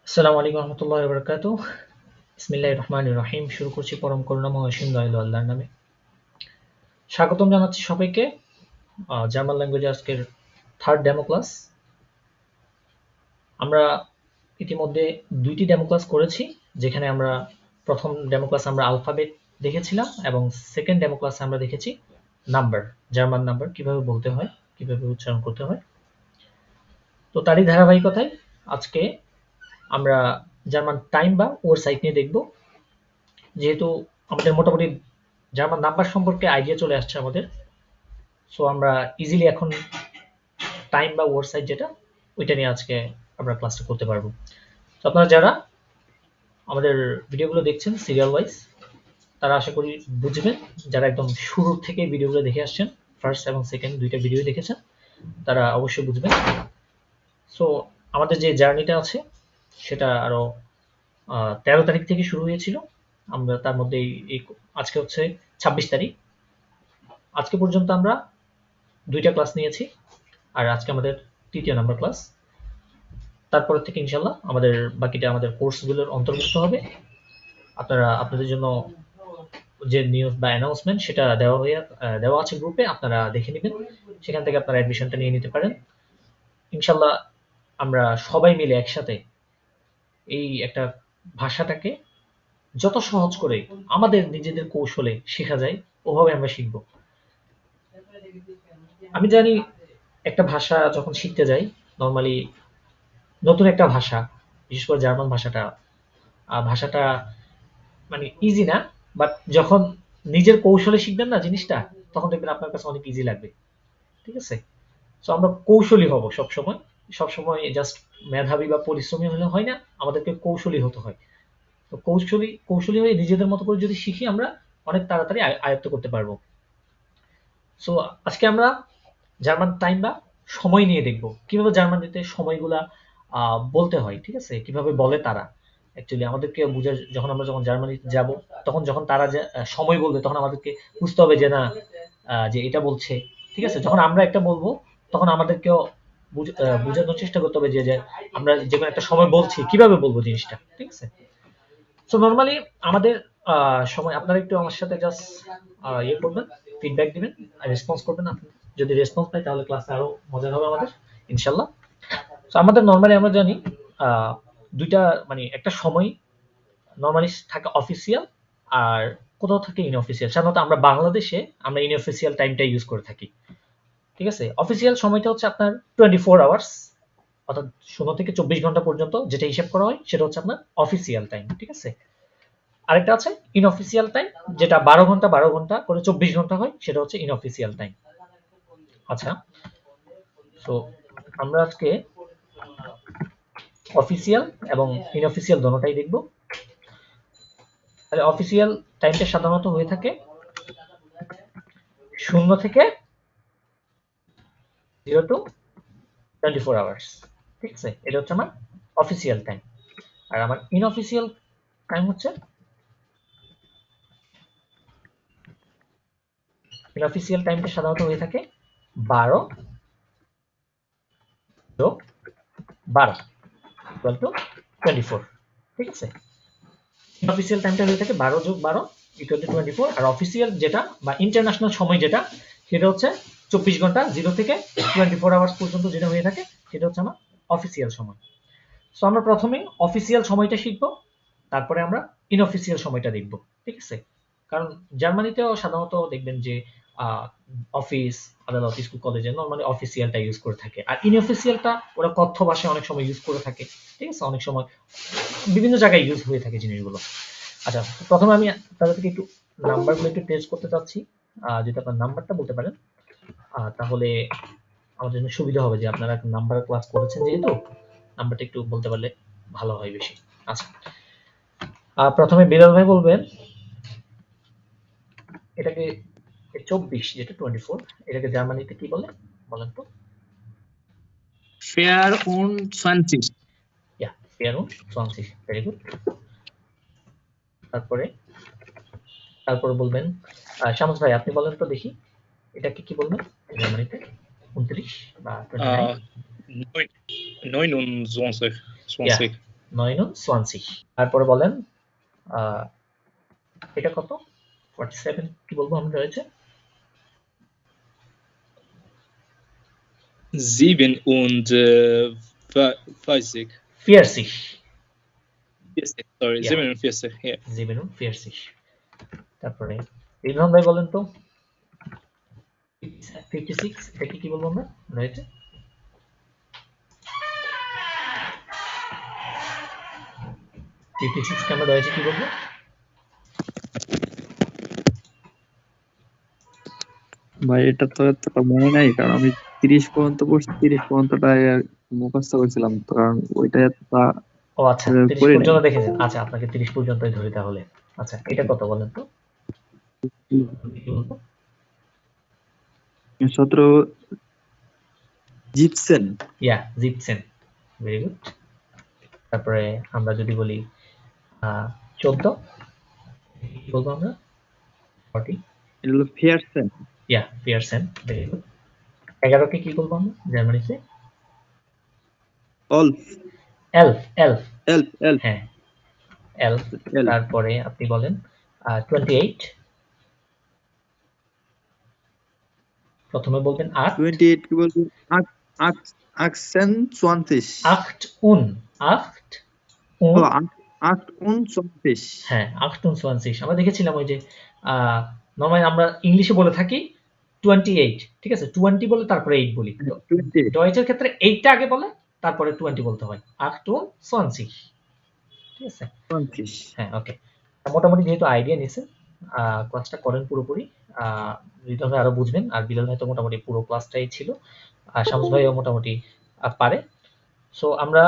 আসসালামু আলাইকুম রহমতুল্লাহ বরকাত। বিসমিল্লাহ রহমান রহিম। শুরু করছি পরম করুণাময় অসীম দয়ালু আল্লাহর নামে। স্বাগতম জানাচ্ছি সবাইকে জার্মান ল্যাঙ্গুয়েজ আজকের থার্ড ডেমো ক্লাস। আমরা ইতিমধ্যে দুইটি ডেমো ক্লাস করেছি, যেখানে আমরা প্রথম ডেমো ক্লাস আমরা আলফাবেট দেখেছিলাম এবং সেকেন্ড ডেমো ক্লাসে আমরা দেখেছি নাম্বার, জার্মান নাম্বার কিভাবে বলতে হয়, কিভাবে উচ্চারণ করতে হয়। তো তারই ধারাবাহিকতায় আজকে আমরা জার্মান টাইম বা ওর সাইট নিয়ে দেখব। যেহেতু আমাদের মোটামুটি জার্মান নাম্বার সম্পর্কে আইডিয়া চলে আসছে আমাদের, সো আমরা ইজিলি এখন টাইম বা ওয়ার্ড সাইজ যেটা ওইটা নিয়ে আজকে আমরা ক্লাসটা করতে পারবো। তো আপনারা যারা আমাদের ভিডিওগুলো দেখছেন সিরিয়াল ওয়াইজ, তারা আশা করি বুঝবেন। যারা একদম শুরু থেকে ভিডিওগুলো দেখে আসছেন, ফার্স্ট এবং সেকেন্ড দুইটা ভিডিও দেখেছেন, তারা অবশ্যই বুঝবেন। সো আমাদের যে জার্নিটা আছে সেটা আরো 13 তারিখ থেকে শুরু হয়েছিল। আমরা তার মধ্যে এই আজকে হচ্ছে 26 তারিখ। আজকে পর্যন্ত আমরা দুইটা ক্লাস নিয়েছি, আর আজকে আমাদের তৃতীয় নাম্বার ক্লাস। তারপর থেকে ইনশাল্লাহ আমাদের বাকিটা আমাদের কোর্সগুলোর অন্তর্ভুক্ত হবে। আপনারা আপনাদের জন্য যে নিউজ বা অ্যানাউন্সমেন্ট সেটা দেওয়া আছে গ্রুপে, আপনারা দেখে নেবেন। সেখান থেকে আপনারা অ্যাডমিশনটা নিয়ে নিতে পারেন। ইনশাল্লাহ আমরা সবাই মিলে একসাথে এই একটা ভাষাটাকে যত সহজ করে আমাদের নিজেদের কৌশলে শেখা যায় ওভাবে আমরা শিখব। আমি জানি একটা ভাষা যখন শিখতে যাই, নর্মালি নতুন একটা ভাষা, বিশেষ করে জার্মান ভাষাটা মানে ইজি না, বাট যখন নিজের কৌশলে শিখবেন না জিনিসটা, তখন দেখবেন আপনার কাছে অনেক ইজি লাগবে। ঠিক আছে? সো আমরা কৌশলী হব সবসময়। সবসময় জাস্ট মেধাবী বা পরিশ্রমী হলে হয় না, আমাদেরকে কৌশলী হতে হয়। তো কৌশলী হয়ে নিজেদের মতো করে যদি শিখি, আমরা অনেক তাড়াতাড়ি আয়ত্ত করতে পারবো। সো আজকে আমরা জার্মান টাইম বা সময় নিয়ে দেখব কিভাবে জার্মানিতে সময়গুলা বলতে হয়। ঠিক আছে? কিভাবে বলে তারা। অ্যাকচুয়ালি আমাদেরকে বুঝার, যখন জার্মানিতে যাব, তখন যখন তারা সময় বলবে, তখন আমাদেরকে বুঝতে হবে যে না, যে এটা বলছে। ঠিক আছে? যখন আমরা একটা বলবো, তখন আমাদেরকেও বোঝানোর চেষ্টা করতে হবে যে আমরা যে কোনো একটা সময় বলছি, কিভাবে বলবো জিনিসটা। ঠিক আছে? সো নরমালি আমাদের সময়, আপনারা একটু আমার সাথে জাস্ট ইয়ে করবেন, ফিডব্যাক দিবেন আর রেসপন্স করবেন। আপনি যদি রেসপন্স পাই তাহলে ক্লাসে আরো মজা হবে আমাদের, ইনশাল্লাহ। তো আমাদের নরমালি আমরা জানি আহ, দুইটা, মানে একটা সময় নরমালি থাকে অফিসিয়াল আর কোথাও থাকে ইনঅফিসিয়াল। সাধারণত আমরা বাংলাদেশে আমরা ইনঅফিসিয়াল টাইমটা ইউজ করে থাকি। ঠিক আছে? অফিসিয়াল সময়টা হচ্ছে আপনার 24 আওয়ার্স, অর্থাৎ 16 থেকে 24 ঘন্টা পর্যন্ত যেটা হিসাব করা হয় সেটা হচ্ছে আপনার অফিসিয়াল টাইম। ঠিক আছে? আরেকটা আছে ইনঅফিসিয়াল টাইম, যেটা 12 ঘন্টা 12 ঘন্টা করে 24 ঘন্টা হয়, সেটা হচ্ছে ইনঅফিসিয়াল টাইম। আচ্ছা, তো আমরা আজকে অফিসিয়াল এবং ইনঅফিসিয়াল দোনোটাই দেখব। তাহলে অফিসিয়াল টাইমটা সাধারণত হয়ে থাকে 0 to 24 আওয়ার্স। ঠিক আছে? এটা হচ্ছে আমার অফিসিয়াল টাইম। আর আমার ইনঅফিসিয়াল টাইম হচ্ছে, ইনঅফিসিয়াল টাইমটা সাধারণত হয়ে থাকে 12 + 12 = 24। ঠিক আছে? অফিসিয়াল টাইমটা হয়ে থাকে 12 + 12 = 24। আর অফিসিয়াল যেটা বা ইন্টারন্যাশনাল সময় যেটা, সেটা হচ্ছে 24 ঘন্টা 0 থেকে 24 আওয়ার্স পর্যন্ত যেটা হয়ে থাকে, সেটা হচ্ছে আমার অফিসিয়াল সময়। সো আমরা প্রথমে অফিসিয়াল সময়টা শিখবো, তারপরে আমরা ইনঅফিসিয়াল সময়টা দেখব। ঠিক আছে? কারণ জার্মানিতেও সাধারণত দেখবেন যে অফিস, আদালত, স্কুল, কলেজে নর্মালি অফিসিয়ালটা ইউজ করে থাকে, আর ইনঅফিসিয়ালটা ওরা কথ্য ভাষায় অনেক সময় ইউজ করে থাকে। ঠিক আছে? অনেক সময় বিভিন্ন জায়গায় ইউজ হয়ে থাকে জিনিসগুলো। আচ্ছা, প্রথমে আমি তাদেরকে একটু নাম্বারগুলো একটু টেস্ট করতে চাচ্ছি। যদি আপনার নাম্বারটা বলতে পারেন, তাহলে আমাদের জন্য সুবিধা হবে, যে আপনারা নাম্বার ক্লাস করেছেন যেহেতু, নাম্বারটা একটু বলতে পারলে ভালো হয় বেশি। আচ্ছা, প্রথমে বিলাল ভাই বলবেন, এটাকে 24, যেটা 24, এটাকে জার্মানিতে কি বলে বলেন তো? 24. ইয়া, 24, ভেরি গুড। তারপরে তারপরে বলবেন শামস ভাই, আপনি বলেন তো দেখি, এটাকে কি বলবেন জার্মানিতে? 29 বা 29? 29. ইয়া, 20. 29 তারপরে বলেন এটা কত 47 কি বলবো আমরা রয়েছে 47. 40 Sorry, Yeah. 47. Yeah. 47 তারপরে ইমরান ভাই বলেন তো 56 এটা কি বলবো আমরা রয়েছে 56 কে আমরা রয়েছে কি বলবো ভাই এটা তো এতটা মনে নাই, কারণ আমি 30 পর্যন্ত পড়ছি, 30 পর্যন্তটা মুখস্থ করছিলাম তো, কারণ ওইটা এতটা ও আচ্ছা 30 পড়ি নাই। পর্যন্ত দেখেছেন আচ্ছা আপনাকে 30 পর্যন্তই ধরি তাহলে আচ্ছা এটা কত বলেন তো কি বলবো 17 জিপসেন। ইয়া জিপসেন ভেরি গুড তারপরে আমরা যদি বলি 14 কি বলবো আমরা 40 এটা হলো ফিয়ারসেন। ইয়া পিয়ারসেন ভেরি গুড 11 কে কি বলবো আমরা জার্মানিতে অল্ফ। এলফ এলফ এলফ এলফ হ্যাঁ এলফ এলফ। তারপরে আপনি বলেন 28 প্রথমে বলবেন 8 28 কি বলবো? আকসেন 20। 8 un 8 ও un 28. হ্যাঁ 28 আমরা দেখেছিলাম ওই যে নরমালি আমরা ইংলিশে বলে থাকি 28 ঠিক আছে 20 বলে তারপরে 8 বলি তো 28 ডয়েচের ক্ষেত্রে 8টা আগে বলে তারপরে 20 বলতে হয় 28 ঠিক আছে 20। হ্যাঁ ওকে মোটামুটি যেহেতু আইডিয়া নিছেন ক্লাসটা করেন পুরোপুরি রিদম ভাই আরো বুঝবেন আর বিলাল ভাই তো মোটামুটি পুরো ক্লাসটাই ছিল আর শামস ভাইও মোটামুটি পারে সো আমরা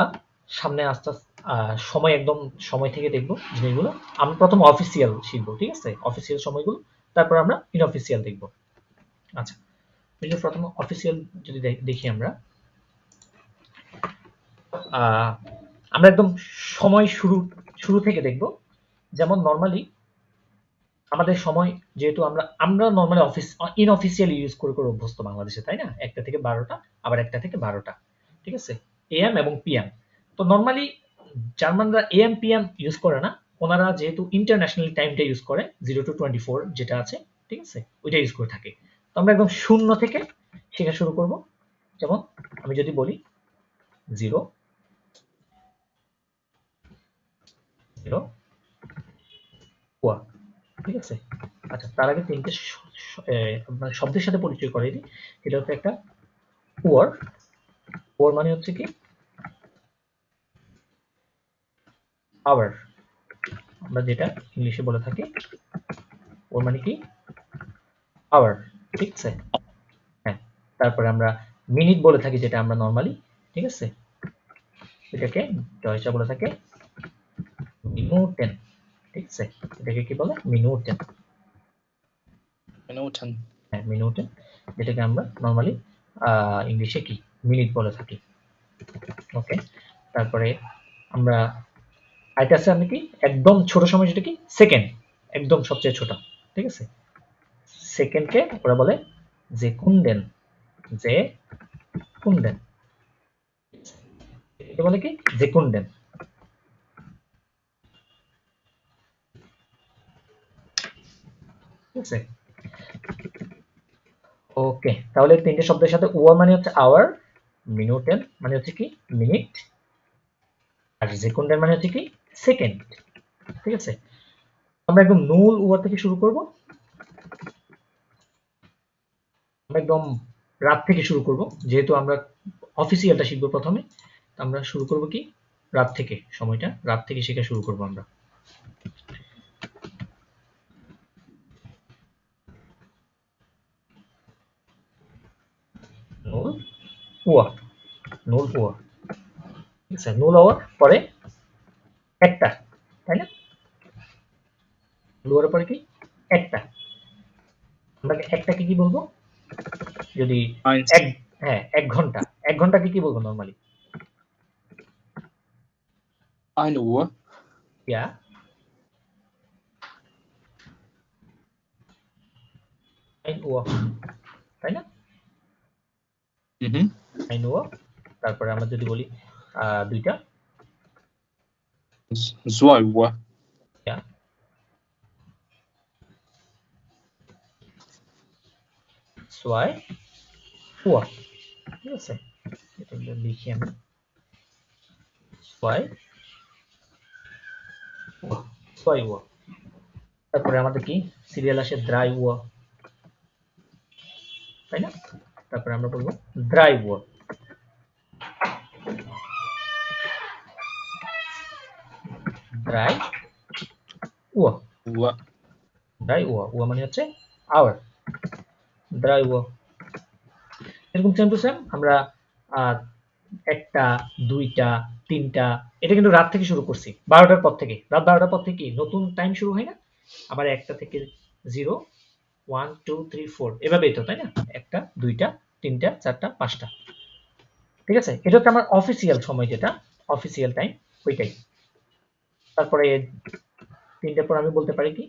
সামনে আস্তে আস্তে সময় একদম সময় থেকে দেখবো জিনিসগুলো আমরা প্রথম অফিসিয়াল শিখবো ঠিক আছে অফিসিয়াল সময়গুলো তারপর আমরা ইনঅফিসিয়াল দেখবো আচ্ছা প্রথম অফিসিয়াল যদি দেখি আমরা আমরা একদম সময় শুরু থেকে দেখব যেমন নরমালি আমাদের সময় যেহেতু আমরা নরমালি ইনঅফিসিয়ালি ইউজ করে অভ্যস্ত বাংলাদেশে তাই না 1টা থেকে 12টা আবার 1টা থেকে 12টা ঠিক আছে এএম এবং পিএম তো নরমালি জার্মানরা এএম পিএম ইউজ করে না ওনারা যেহেতু ইন্টারন্যাশনাল টাইমটা ইউজ করে 0 to 24 যেটা আছে ঠিক আছে ওইটা ইউজ করে থাকে তো আমরা একদম শূন্য থেকে শেখা শুরু করব যেমন আমি যদি বলি 0 0 ঠিক আছে আচ্ছা তার আগে তিনটে শব্দের সাথে পরিচয় করে দিই এটা হচ্ছে একটা ওয়ার ওয়ার মানে হচ্ছে কি আওয়ার আমরা যেটা ইংলিশে বলে থাকি ওয়ার মানে কি আওয়ার ঠিক আছে হ্যাঁ তারপরে আমরা মিনিট বলে থাকি যেটা আমরা নরমালি ঠিক আছে এটাকে জয়সা বলে থাকে মিনুটেন ঠিক আছে এটাকে কি বলে মিনুটেন হ্যাঁ মিনুটেন যেটাকে আমরা নরমালি ইংলিশে কি মিনিট বলে থাকি ওকে তারপরে আমরা আইটা আছে আমি কি একদম ছোট সময় যেটা কি সেকেন্ড একদম সবচেয়ে ছোট ঠিক আছে সেকেন্ডকে ওরা বলে যে কুন্ডেন যে কুন্ডেন এটা বলে কি যে কুন্ডেন ঠিক আছে ওকে তাহলে তিনটে শব্দের সাথে ওয়ার মানে হচ্ছে আওয়ার মিনুটেন মানে হচ্ছে কি মিনিট আর সেকেন্ডের মানে হচ্ছে কি সেকেন্ড ঠিক আছে আমরা একদম নুল ওয়ার থেকে শুরু করব আমরা একদম রাত থেকে শুরু করব যেহেতু আমরা অফিসিয়ালটা শিখবো প্রথমে আমরা শুরু করব কি রাত থেকে সময়টা রাত থেকে শেখা শুরু করব আমরা নুল ওয়া নুল ওয়া ঠিক আছে নুল ওয়ার পরে একটা তাই না নুল ওয়ার পরে কি একটা আমরা একটাকে কি বলবো যদি হ্যাঁ 1 ঘন্টা 1 ঘন্টাকে কি বলবো নরমালি 1 Uhr. Ja. 1 Uhr তাই না 1 Uhr তারপরে আমরা যদি বলি 2টা 2 Uhr. Yeah. Zwei Uhr. ঠিক আছে, এটা লিখি আমি। Zwei Uhr. 2 Uhr। তারপরে আমাদের কি সিরিয়াল আসে 3 Uhr, তাই না? তারপরে আমরা বলবো 3 Uhr। 3 Uhr। Uhr. 3 Uhr। Uhr মানে হচ্ছে আওয়ার। 3 Uhr। এরকম সেম টু সেম আমরা একটা, দুইটা, তিনটা, এটা কিন্তু রাত থেকে শুরু করছি, 12টার পর থেকে। রাত 12টার পর থেকে নতুন টাইম শুরু হয় না? আবার একটা থেকে 0, 1, 2, 3, 4 এভাবেই তো, তাই না? একটা, দুইটা, তিনটা, চারটা, পাঁচটা। ঠিক আছে, এটা হচ্ছে আমার অফিসিয়াল সময়, যেটা অফিসিয়াল টাইম ওইটাই। তারপরে তিনটার পর আমি বলতে পারি কি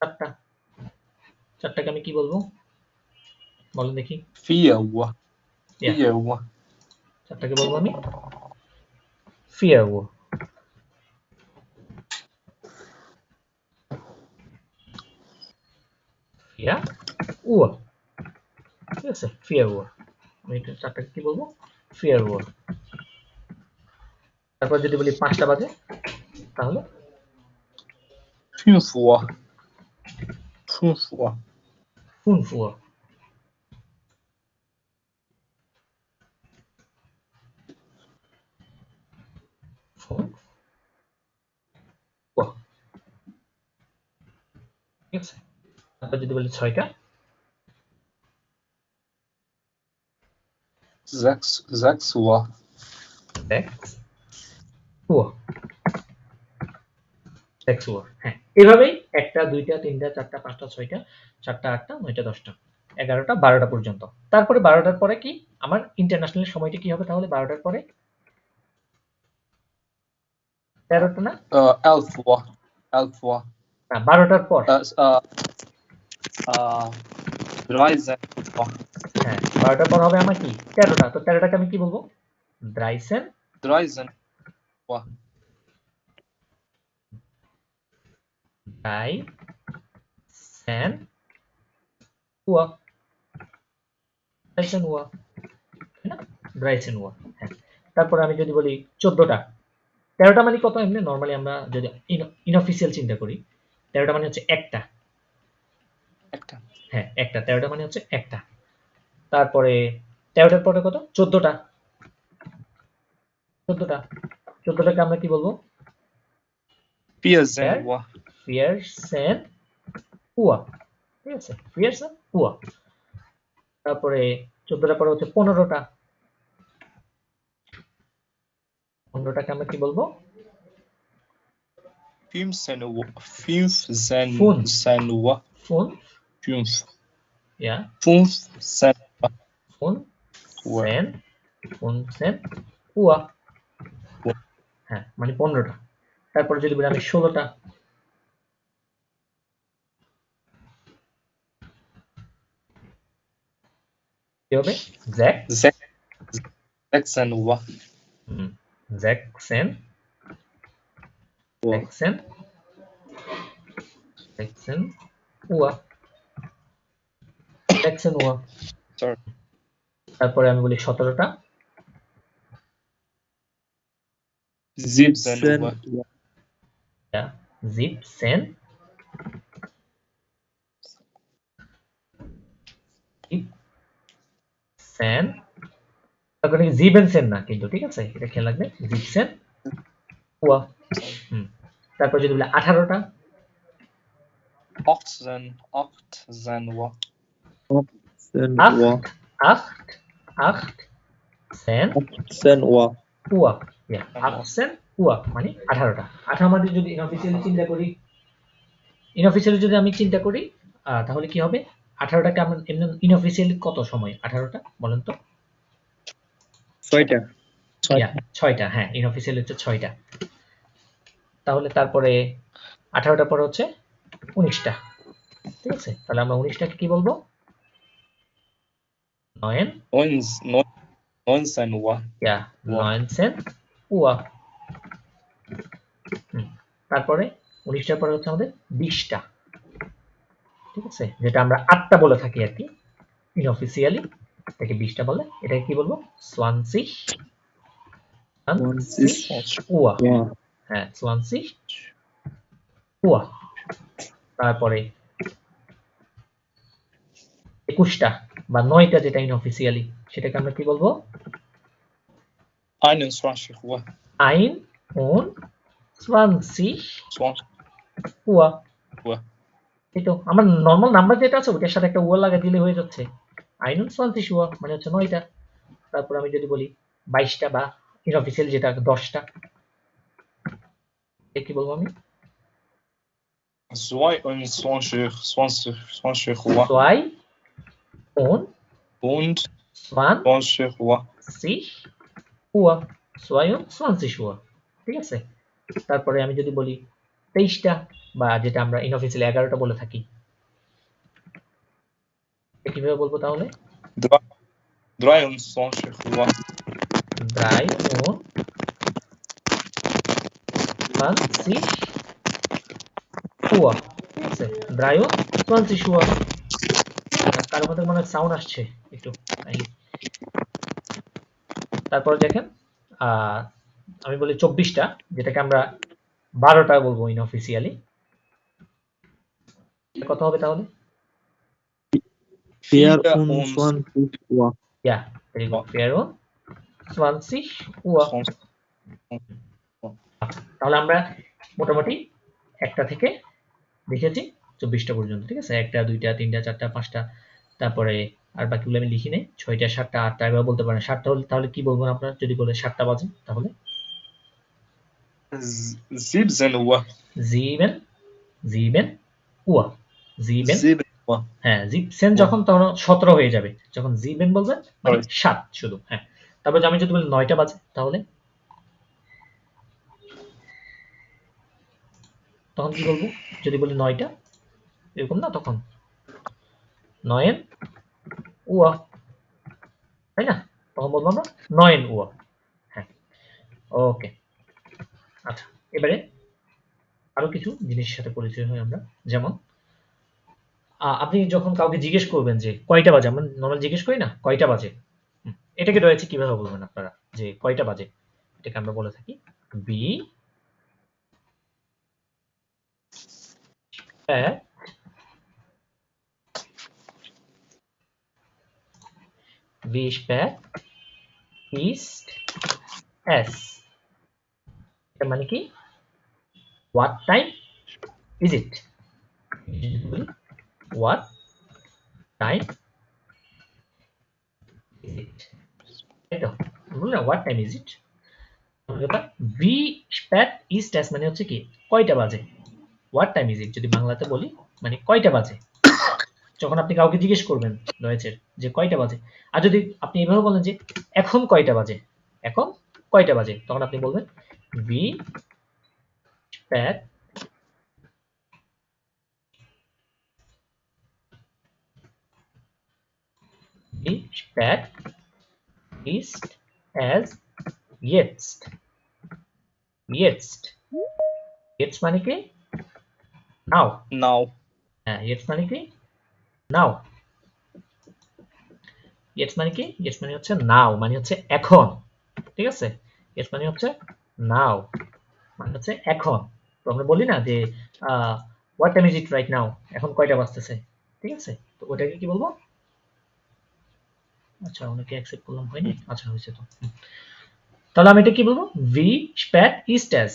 চারটা। চারটাকে আমি কি বলবো বলেন দেখি? 4 Uhr. Yeah. 4 Uhr. চারটাকে বলবো আমি 4 Uhr। 4 Uhr। ঠিক আছে, 4 Uhr। আমি এটা চারটাকে কি বলবো? 4 Uhr। তারপর যদি বলি 5টা বাজে তাহলে 5 Uhr. 5 Uhr. 5 Uhr। 5 Uhr। ঠিক আছে, তারপর যদি বলি 6টা 6 Uhr. 6 Uhr। 6 Uhr। হ্যাঁ, এভাবেই একটা, দুইটা, তিনটা, চারটা, পাঁচটা, ছয়টা, সাতটা, আটটা, নয়টা, 10টা, 11টা, 12টা পর্যন্ত। তারপরে 12টার পরে কি আমার ইন্টারন্যাশনাল সময়টা কি হবে তাহলে? 12টার পরে 13টা না? 11 Uhr. 11 Uhr. না, 12টার পর। 13 Uhr. হ্যাঁ, 12টার পর হবে আমার কি 13টা। তো 13টাকে আমি কি বলবো? 13 13 Uhr. 13 Uhr। 13 Uhr, তাই না? 13 Uhr। হ্যাঁ, তারপরে আমি যদি বলি 14টা। 13টা মানে কত? এমনি নরমালি আমরা যদি ইনঅফিসিয়াল চিন্তা করি, 13টা মানে হচ্ছে একটা। একটা। হ্যাঁ, একটা। 13টা মানে হচ্ছে একটা। তারপরে 13টার পরে কত? 14টা। 14টা। 14টাকে আমরা কি বলবো? 14 Uhr. 14 Uhr। ঠিক আছে, 14 Uhr। তারপরে 14টার পরে হচ্ছে 15টা। 15টাকে আমরা কি বলবো? 15 Uhr. 15 Uhr. 5 5. Ja, 15 Uhr. 15 Uhr। হ্যাঁ, মানে 15টা। তারপরে যদি বলি আমি 16টা। কি হবে? 16 Uhr. 16 Uhr. 16 Uhr। 16 Uhr। Sorry. তারপরে আমি বলি 17টা। 17 Uhr. Ja, 17 17 তারপরে জিবেনসেন না কিন্তু, ঠিক আছে? এটা খেয়াল রাখবে, জিপসেন Uhr। তারপর যদি বলি 18টা। 18 Uhr. 18 8 Uhr. 18 Uhr. Uhr। Ja, 18 Uhr মানে 18টা। 18 মানে যদি ইনঅফিশিয়ালি চিন্তা করি, তাহলে কি হবে? 18টাকে আমরা ইনঅফিশিয়ালি কত সময়? 18টা বলেন তো? 6টা। 6টা। হ্যাঁ, ইনঅফিশিয়ালি হচ্ছে 6টা। তাহলে তারপরে 18টার পরে হচ্ছে 19টা। ঠিক আছে, তাহলে আমরা 19টাকে কি বলবো? 19 Uhr. Ja, 19 Uhr। তারপরে 19টার পরে হচ্ছে আমাদের 20টা, ঠিক আছে, যেটা আমরা 8টা বলে থাকি আর কি ইনঅফিসিয়ালি, এটাকে 20টা বলে। এটাকে কি বলবো? 20 20 উয়া। ওয়া হ্যাঁ 20 উয়া। তারপরে 21টা বা 9টা যেটা ইনঅফিসিয়ালি, সেটাকে আমরা কি বলবো? 21 Uhr. 21 20 উয়া। Uhr. এই তো আমার নরমাল নাম্বার যেটা আছে ওটার সাথে একটা উয়া লাগিয়ে দিলে হয়ে যাচ্ছে। 21 উয়া মানে হচ্ছে 9টা। তারপর আমি যদি বলি 22টা বা ইনঅফিসিয়াল যেটা 10টা, কি বলবো আমি? 22 Uhr. 22 Und 20 Uhr. উয়া, 22 উয়া, ঠিক আছে। তারপরে আমি যদি বলি 23টা বা যেটা আমরা ইনঅফিসিয়ালি 11টা বলে থাকি, কিভাবে বলবো তাহলে? 23 Uhr. 23 উয়া, ঠিক আছে। 23 উয়া। কারো মধ্যে মনে সাউন্ড আসছে একটু। তারপরে দেখেন আমি বলি 24টা, যেটাকে আমরা 12টা বলবো ইনঅফিসিয়ালি, কত হবে তাহলে? 24 Uhr. ইয়া, ভেরি গুড, 24 উয়া। 20 তাহলে আমরা মোটামুটি একটা থেকে দেখেছি 24টা পর্যন্ত, ঠিক আছে। 1টা 2টা 3টা 4টা 5টা, তারপরে আর বাকিগুলো আমি লিখি নাই, 6টা 7টা 8টা এবার বলতে পারেন। 7টা হলে তাহলে কি বলবেন আপনারা যদি বলে 7টা বাজে? তাহলে 17 Uhr. 7 উয়া, 7 7 Uhr. হ্যাঁ, 17 যখন তখন 17 হয়ে যাবে, যখন 7 বলবেন মানে Sorry. 7 শুধু। হ্যাঁ, তারপর আমি যদি বলি 9টা বাজে তাহলে তখন কি বলবো? যদি বলি 9টা এরকম না, তখন 9 উয়া, তাই না? তখন বলবো আমরা 9 উয়া। হ্যাঁ, ওকে। আচ্ছা, এবারে আরো কিছু জিনিসের সাথে পরিচয় হই আমরা। যেমন আপনি যখন কাউকে জিজ্ঞেস করবেন যে কয়টা বাজে, আমরা নর্মাল জিজ্ঞেস করি না কয়টা বাজে, এটাকে রয়েছে কিভাবে বলবেন আপনারা যে কয়টা বাজে? এটাকে আমরা বলে থাকি বি spät ist es, এটা মানে কি? what time is it? what time is it? তাই তো, বলুন না what time is it? wie spät ist es মানে হচ্ছে কি কয়টা বাজে। what time is it যদি বাংলাতে বলি মানে কয়টা বাজে, যখন আপনি কাউকে জিজ্ঞেস করবেন রয়েছে যে কয়টা বাজে। আর যদি আপনি এভাবে বলেন যে এখন কয়টা বাজে, এখন কয়টা বাজে, তখন আপনি বলবেন wie spät wie spät ist es jetzt? jetzt jetzt মানে কি? now। Now. হ্যাঁ, jetzt মানে কি? now। jetzt মানে কি? jetzt মানে হচ্ছে now, মানে হচ্ছে এখন, ঠিক আছে। yes মানে হচ্ছে now, মানে হচ্ছে এখন। তো আমরা বলি না যে what time is it right now, এখন কয়টা বাজতেছে, ঠিক আছে। তো ওটাকে কি বলবো? আচ্ছা, অনেকে অ্যাকসেপ্ট করলাম, হয়নি। আচ্ছা, হয়েছে তো। তাহলে আমি এটা কি বলবো? wie spät ist es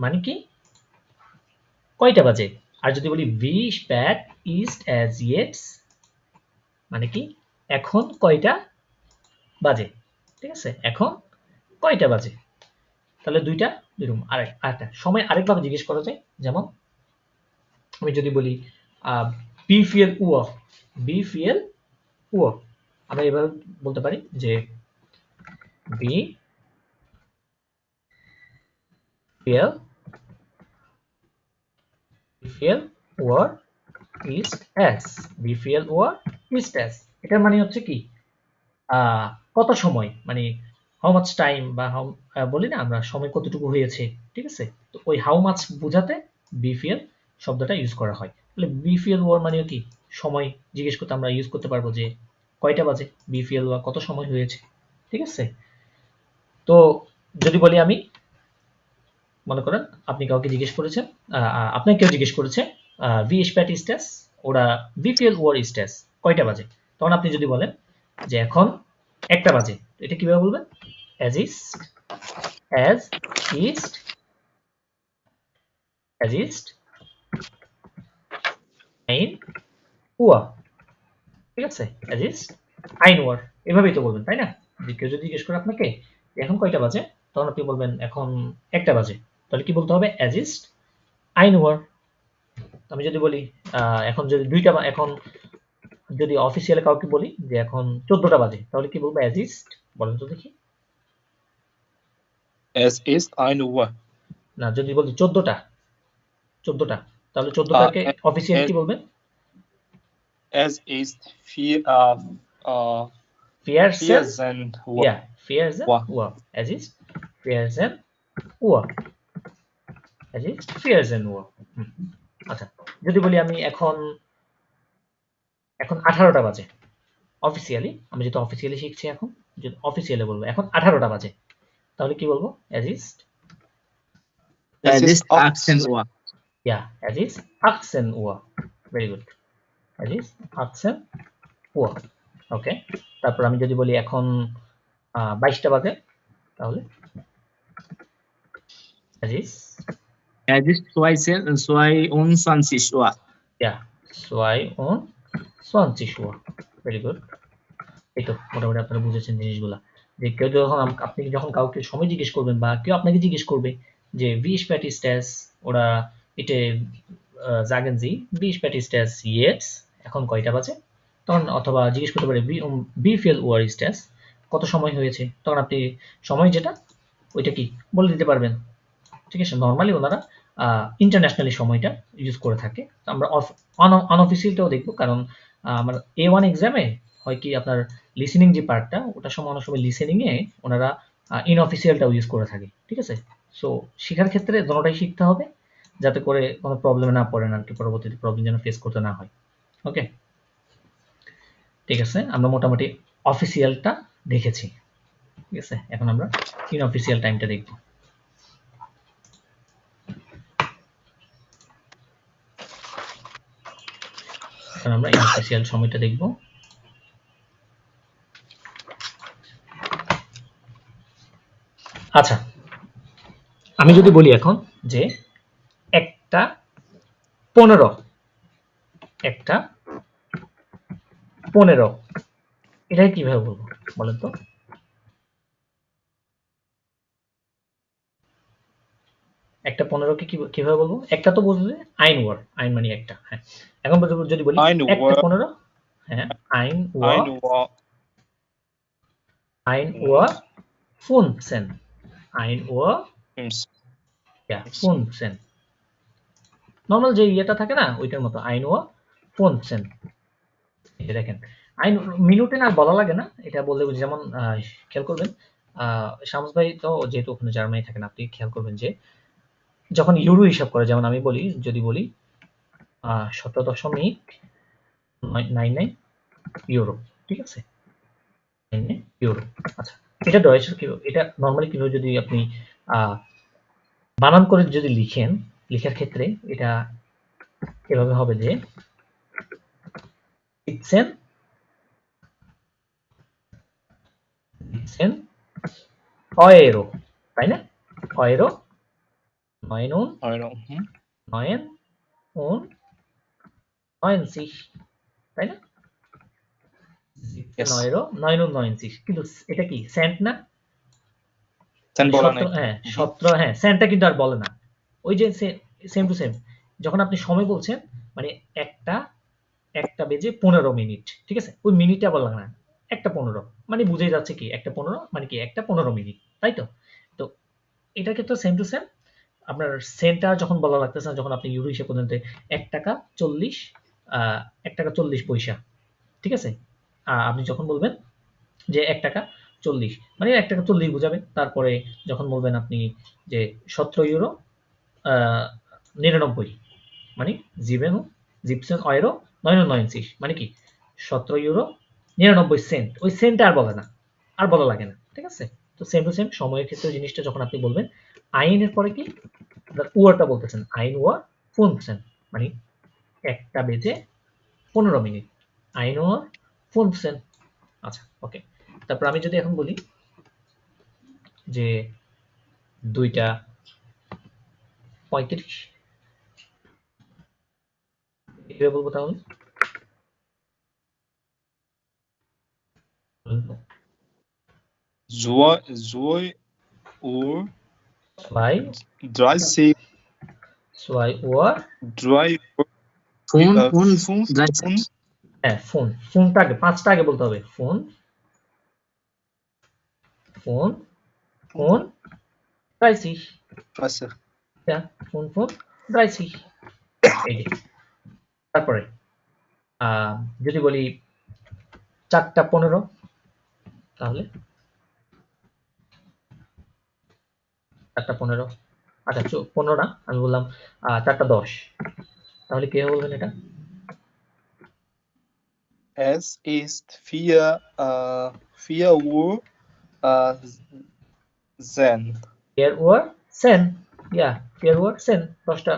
মানে কি কয়টা বাজে। আর যদি বলি wie spät ist es jetzt মানে কি এখন কয়টা বাজে, ঠিক আছে, এখন কয়টা বাজে। তাহলে দুইটা দুই রকম। আরেকটা সময় আরেকভাবে জিজ্ঞেস করা যায়, যেমন আমি যদি বলি wie viel Uhr, wie viel Uhr, আমরা এভাবে বলতে পারি যে wie viel Uhr ist es, wie viel Uhr ist es, এটার মানে হচ্ছে কি কত সময়, মানে হাউ মাচ টাইম বা বলি না আমরা সময় কতটুকু হয়েছে, ঠিক আছে? তো ওই হাউ মাচ বোঝাতে বিপিএল শব্দটা ইউজ করা হয়। তাহলে বিপিএল ওয়ার মানে কি সময় জিজ্ঞেস করতে আমরা ইউজ করতে পারবো যে কয়টা বাজে, বিপিএল ওয়ার কত সময় হয়েছে, ঠিক আছে? তো যদি বলি আমি, মনে করেন আপনি কাউকে জিজ্ঞেস করেছেন, আপনাকে কেউ জিজ্ঞেস করেছে ভি স্প্যাট স্ট্যাস ওরা বিপিএল ওয়ার স্ট্যাস কয়টা বাজে, তখন আপনি যদি বলেন যে এখন একটা বাজে, তো এটা কিভাবে বলবেন? As east, as east, as east আইন ওয়া, ঠিক আছে? অ্যাজ ইস্ট আইন ওয়ার, এভাবেই তো বলবেন তাই না? যে কেউ যদি জিজ্ঞেস করে আপনাকে যে এখন কয়টা বাজে, তখন আপনি বলবেন এখন একটা বাজে, তাহলে কি বলতে হবে? অ্যাজ ইস্ট আইন ওয়ার। আমি যদি বলি এখন যদি এখন যদি অফিসিয়ালি কাউকে বলি যে এখন 14টা বাজে, তাহলে কি বলবো? অ্যাজ ইস্ট, বলেন তো দেখি। Es ist 1 Uhr. না, যদি বলি 14টা, তাহলে 14টাকে অফিসিয়ালি কি বলবেন? Es ist 14 Uhr. ইয়া, ফিয়ারজেন ওয়া, অ্যাজ ইস্ট ফিয়ারজেন ওয়া, অ্যাজ ইস্ট ফিয়ারজেন ওয়া। আচ্ছা, যদি বলি আমি এখন 18টা বাজে, অফিসিয়ালি, আমি যেহেতু অফিসিয়ালি শিখছি এখন, যদি অফিসিয়ালি বলবো এখন 18টা বাজে, তাহলে কি বলবো? অ্যাজ ইস্ট, Es ist 18 Uhr. ইয়া, অ্যাজ ইস্ট 18 Uhr। ভেরি গুড, অ্যাজ ইস্ট 18 Uhr। ওকে, তারপর আমি যদি বলি এখন 22টা বাজে, তাহলে অ্যাজ ইস্ট, Es ist 22 Uhr. ইয়া, 22 Uhr। Very good. এই তো মোটামুটি আপনারা বুঝেছেন জিনিসগুলা, যে কেউ যখন আপনি যখন কাউকে সময় জিজ্ঞেস করবেন বা কেউ আপনাকে জিজ্ঞেস করবে যে wie spät ist es oder bitte sagen Sie wie spät ist es jetzt, এখন কয়টা বাজে, তখন অথবা জিজ্ঞেস করতে পারে wie viel Uhr ist es, কত সময় হয়েছে, তখন আপনি সময় যেটা ওইটা কি বলে দিতে পারবেন, ঠিক আছে? নর্মালি ওনারা ইন্টারন্যাশনালি সময়টা ইউজ করে থাকে। তো আমরা আনঅফিসিয়ালটাও দেখবো, কারণ আমার A1 এক্সামে হয় কি আপনার লিসেনিং যে পার্টটা, ওটার সময় অনেক সময় লিসেনিং এ ওনারা ইনঅফিসিয়ালটাও ইউজ করে থাকে, ঠিক আছে? সো শেখার ক্ষেত্রে দোনোটাই শিখতে হবে, যাতে করে কোনো প্রবলেমে না পড়েন আর কি, পরবর্তীতে প্রবলেম যেন ফেস করতে না হয়। ওকে, ঠিক আছে, আমরা মোটামুটি অফিসিয়ালটা দেখেছি, ঠিক আছে? এখন আমরা ইনঅফিসিয়াল টাইমটা দেখবো। এখন আমরা ইনঅফিসিয়াল সময়টা দেখব। আচ্ছা, আমি যদি বলি এখন যে 1:15, 1:15, এটা কিভাবে বলবো বলেন তো? একটা 15কে কিভাবে বলবো? একটা তো বুঝলে আইন ওয়ার, আইন মানে একটা, হ্যাঁ। এখন যদি বলি 1 Uhr. 1:15, হ্যাঁ, আইন ওয়ার, 1 Uhr. আইন ওয়ার 15, আইন ওয়ার, 15. ইয়া 15, নর্মাল যে ইয়েটা থাকে না ওইটার মতো, আইন ওয়ার 15। এই দেখেন, আইন মিনিটে না বলা লাগে না, এটা বললে বুঝি। যেমন খেয়াল করবেন, শামস ভাই তো যেহেতু ওখানে জার্মানি থাকেন, আপনি খেয়াল করবেন যে যখন ইউরো হিসাব করে, যেমন আমি বলি, যদি বলি 17.99 ইউরো, ঠিক আছে? 99 ইউরো। আচ্ছা, এটা ডয়েচের কি, এটা নর্মালি কিভাবে যদি আপনি বানান করে যদি লিখেন, লেখার ক্ষেত্রে এটা এভাবে হবে যে 17 Euro, তাই না? Euro 9 und Euro. 9 und 90, তাই না? Yes. 9 কিন্তু এটা কি সেন্ট না? Dann বলা নাই। হ্যাঁ 17, হ্যাঁ সেন্টটা কিন্তু আর বলে না। ওই যে সেম টু সেম, যখন আপনি সময় বলছেন মানে একটা বেজে 15 মিনিট, ঠিক আছে? ওই মিনিটটা বললাম না, 1:15 মানে বুঝেই যাচ্ছে কি 1:15 মানে কি 1:15 মিনিট, তাই তো? তো এটার ক্ষেত্রে সেম টু সেম, আপনার সেন্টার যখন বলা লাগতেছে না, যখন আপনি ইউরো হিসেবে পর্যন্ত 1 টাকা 40, 1 টাকা 40 পয়সা, ঠিক আছে? আপনি যখন বলবেন যে 1 টাকা 40 মানে 1 টাকা 40 বোঝাবে। তারপরে যখন বলবেন আপনি যে 17 ইউরো 99 মানে 17 euro 99 মানে কি 17 ইউরো 99 সেন্ট। ওই সেন্ট আর বলে না, আর বলা লাগে না, ঠিক আছে? তো সেম টু সেম সময়ের ক্ষেত্রে জিনিসটা যখন আপনি বলবেন আইন এর পরে কি উয়ারটা বলতেছেন আইন ওয়ার 15 মানে 1টা বেজে 15 মিনিট আইন ওয়ার 15। আচ্ছা ওকে, তারপর আমি যদি এখন বলি যে 2টা 35 কিভাবে বলবো তাহলে? Zwei Uhr 2 Uhr 3 phone Uhr phone 15 হ্যাঁ ফোনটা আগে 5টা আগে বলতে হবে। ফোন 30 30 ফোন 30 এই যে। তারপরে যদি বলি 4টা 15 তাহলে 4টা 15 আচ্ছা 15 না, আমি বললাম 4টা 10 তাহলে কিভাবে বলবেন এটা? Es ist 4 Uhr 10 4 Uhr 10 4 Uhr 10 10টা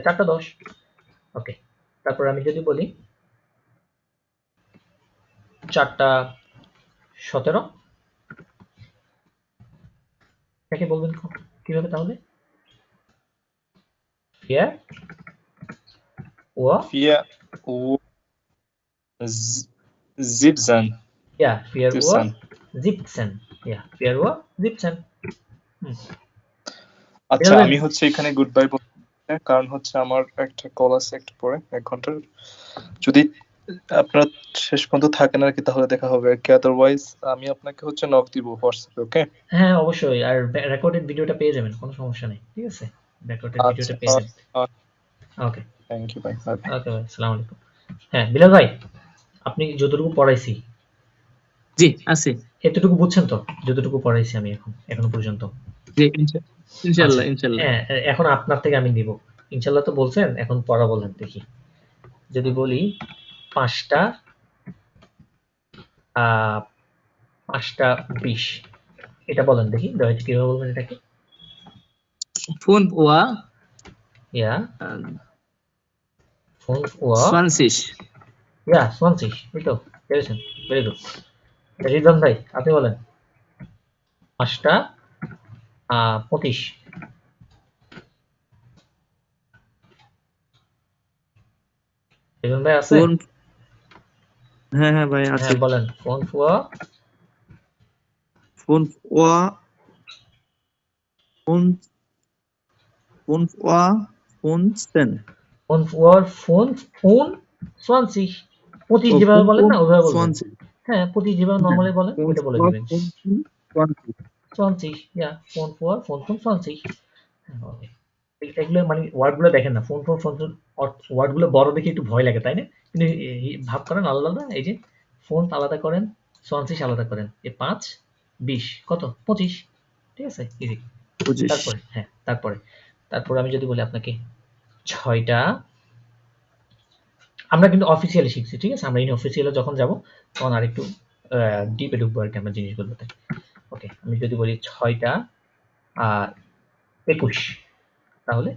4টা 10 ওকে। তারপর আমি যদি বলি 4টা 17 এটাকে বলবেন কিভাবে তাহলে? 4 Uhr 4 Uhr 17 4 Uhr 17 17 4 Uhr 17 আচ্ছা বুঝলেন? আমি হচ্ছে এখানে গুড বাই বলতে, কারণ হচ্ছে আমার একটা কল আছে একটু পরে 1 ঘন্টার। যদি আপনারা শেষ পর্যন্ত থাকেন আর কি তাহলে দেখা হবে আর কি, আদারওয়াইজ আমি আপনাকে হচ্ছে নক দিব হোয়াটসঅ্যাপে। ওকে হ্যাঁ অবশ্যই, আর রেকর্ডেড ভিডিওটা পেয়ে যাবেন, কোনো সমস্যা নেই, ঠিক আছে? রেকর্ডেড আচ্ছা ভিডিওটা পেয়ে যাবেন। ওকে থ্যাংক ইউ ভাই, বাই বাই। ওকে ভাই, আসসালামু আলাইকুম। হ্যাঁ বিলাল ভাই, আপনি যতটুকু পড়াইছি জি আছে। এতটুকু বুঝছেন তো? যতটুকু পড়াইছি আমি এখনো পর্যন্ত। জি আচ্ছা, ইনশাআল্লাহ ইনশাআল্লাহ। হ্যাঁ এখন আপনার থেকে আমি নিব। ইনশাল্লাহ তো বলছেন, এখন পড়া বলেন দেখি। যদি বলি 5টা 5টা 20 এটা বলেন দেখি দয়া করে, কিভাবে বলবেন এটাকে? ফোন ওয়া ইয়া ফোন ওয়া 20 20 এই তো পেরেছেন, ভেরি গুড। রিদম ভাই আপনি বলেন 5টা 25 রিদম ভাই আছে? ফোন হ্যাঁ হ্যাঁ ভাই আছে। হ্যাঁ বলেন ফোন ওয়া ফোন ওয়া ফোন ফোন ওয়া ফোন সেন ফোন ওয়া ফোন 20 25 যেভাবে বলেন না ওইভাবে বলবেন। 20 হ্যাঁ 25 যেভাবে নর্মালি বলেন ফোন ওইটা বলে ওয়া দিবেন। ফোন 20 20 ফোন ওয়া ফোন 20 ওকে। এগুলো মানে ওয়ার্ড গুলো দেখেন না, ফোন ওয়ার্ড গুলো বড় দেখে একটু ভয় লাগে তাই না? কিন্তু ভাব করেন আলাদা আলাদা, এই যে ফোন আলাদা করেন 20 আলাদা করেন, 5 20 কত 25, ঠিক আছে ইজি। 25 তারপরে তারপরে আমি যদি বলি আপনাকে 6টা, আমরা কিন্তু অফিসিয়ালি শিখছি, ঠিক আছে? আমরা ইনঅফিসিয়ালে যখন যাব তখন আরেকটু ডিপে ঢুকবো আর কি আমরা জিনিসগুলোতে। ওকে, আমি যদি বলি 6টা 21 তাহলে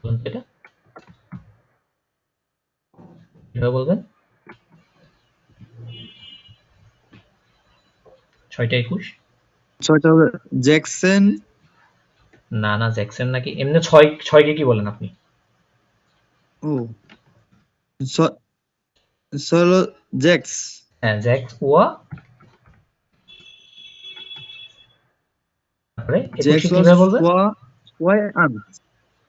বলুন তো এটা কিভাবে বলবেন? 6টা 21 ছয়টা জ্যাকসন না না জ্যাকসন নাকি, এমনি 6 কে কি বলেন আপনি? ও সলো জ্যাক্স হ্যাঁ জ্যাক্স ওয়া, তারপরে 21 জ্যাক্স কিভাবে বলবেন?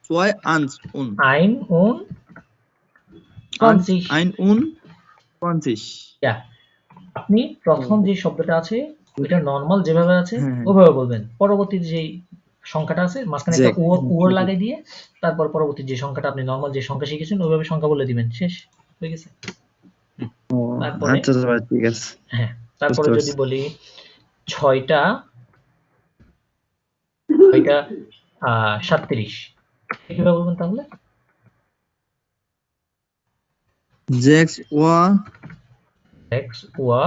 zwei ans un আইন উন 20 ein un 20 ইয়া, আপনি প্রথম যে শব্দটা আছে ওইটা নরমাল যেভাবে আছে হ্যাঁ ওইভাবে বলবেন। পরবর্তী যে সংখ্যাটা আছে মাঝখানে একটা জ্যাক ওর লাগাই দিয়ে তারপর পরবর্তী যে সংখ্যাটা আপনি নরমাল যে সংখ্যা শিখেছেন ওইভাবে সংখ্যা বলে দিবেন, শেষ হয়ে গেছে। ও তারপরে আচ্ছা ভাই ঠিক আছে। হ্যাঁ তারপরে বুঝতে যদি পারছি। বলি ছয়টা 37, কিভাবে বলবেন তাহলে? জেক্স ওয়া এক্স ওয়া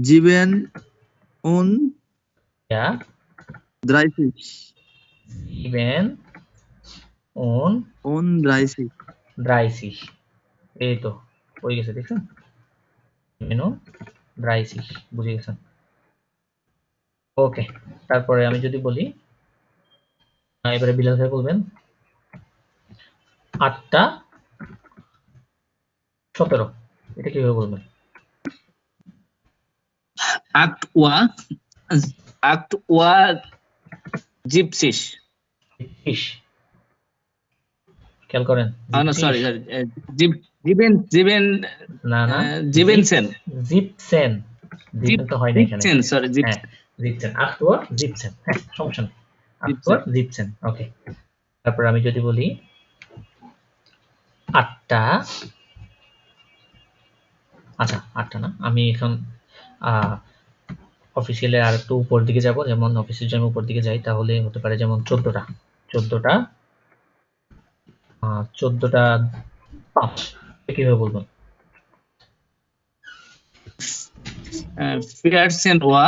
জিবেন উন ইয়া 30 ইভেন অন উন 30 30, এই তো হয়ে গেছে, দেখছেন? মেনু 30 বুঝে গেছেন। ওকে, তারপরে আমি যদি বলি এবারে বিলাল ভাই বলবেন 8টা 17, এটা কিভাবে বলবেন? Actua Actua Gypsies. 30, খেয়াল করেন, No, 30। sorry. Giben না না, Gibensen. জিপসেন, জিপসেন তো হয় না এখানে। Gypsen, sorry, হ্যাঁ, Gypsen. জিপসেন, আখতুয়া জিপসেন, হ্যাঁ সমস্যা নেই, আখতুয়া Gypsen. জিপসেন। ওকে, তারপর আমি যদি বলি 8টা, আচ্ছা 8টা না, আমি এখন অফিসিয়ালি আর একটু উপর দিকে যাব, যেমন অফিসের জন্য উপর দিকে যাই তাহলে হতে পারে যেমন 14টা 14টা 5, কিভাবে বলবেন? Pearson Wa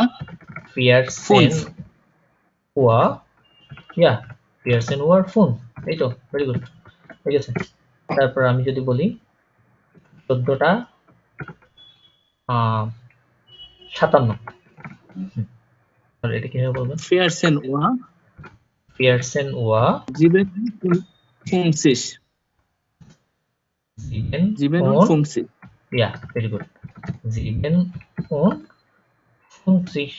পিয়ারসেন Funs. ওয়া, ইয়া পিয়ারসেন ওয়ার ফোন, এই তো, ভেরি গুড, ঠিক আছে। তারপর আমি যদি বলি 14টা 57, এটা কিভাবে বলবেন? Pearson Wa পিয়ারসেন ওয়া Giben Funsis. জিবেন Giben und ওন, Funsis. ইয়া ভেরি গুড, জিবেন ওন 29,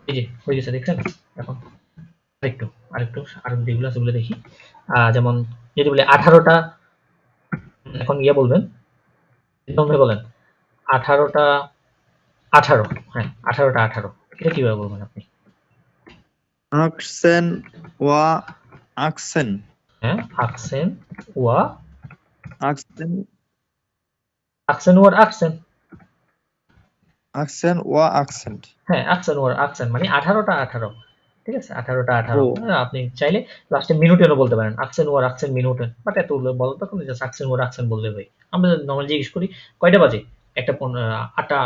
এই যে হয়ে গেছে, দেখছেন? এখন আরেকটু আরেকটু আরো যেগুলো আছে ওগুলো দেখি। যেমন যদি বলি 18টা, এখন ইয়ে বলবেন, বলেন 18টা 18, হ্যাঁ 18টা 18, এটা কিভাবে বলবেন আপনি? আকসেন ওয়া আকসেন হ্যাঁ, আকসেন ওয়া আকসেন আকসেন ওয়ার আকসেন, আকসেন ওয়া আকসেন্ট। হ্যাঁ আকসেন ওয়ার আকসেন মানে 18টা 18, ঠিক আছে, 18টা 18। ও আপনি চাইলে লাস্টে মিনুটেনও বলতে পারেন, আকসেন ওয়ার আকসেন মিনুটেন, বাট এত বলো তখন জাস্ট আকসেন ওয়ার আকসেন বললে ভাই। আমরা নর্মালি জিজ্ঞেস করি কয়টা বাজে, একটা 8টা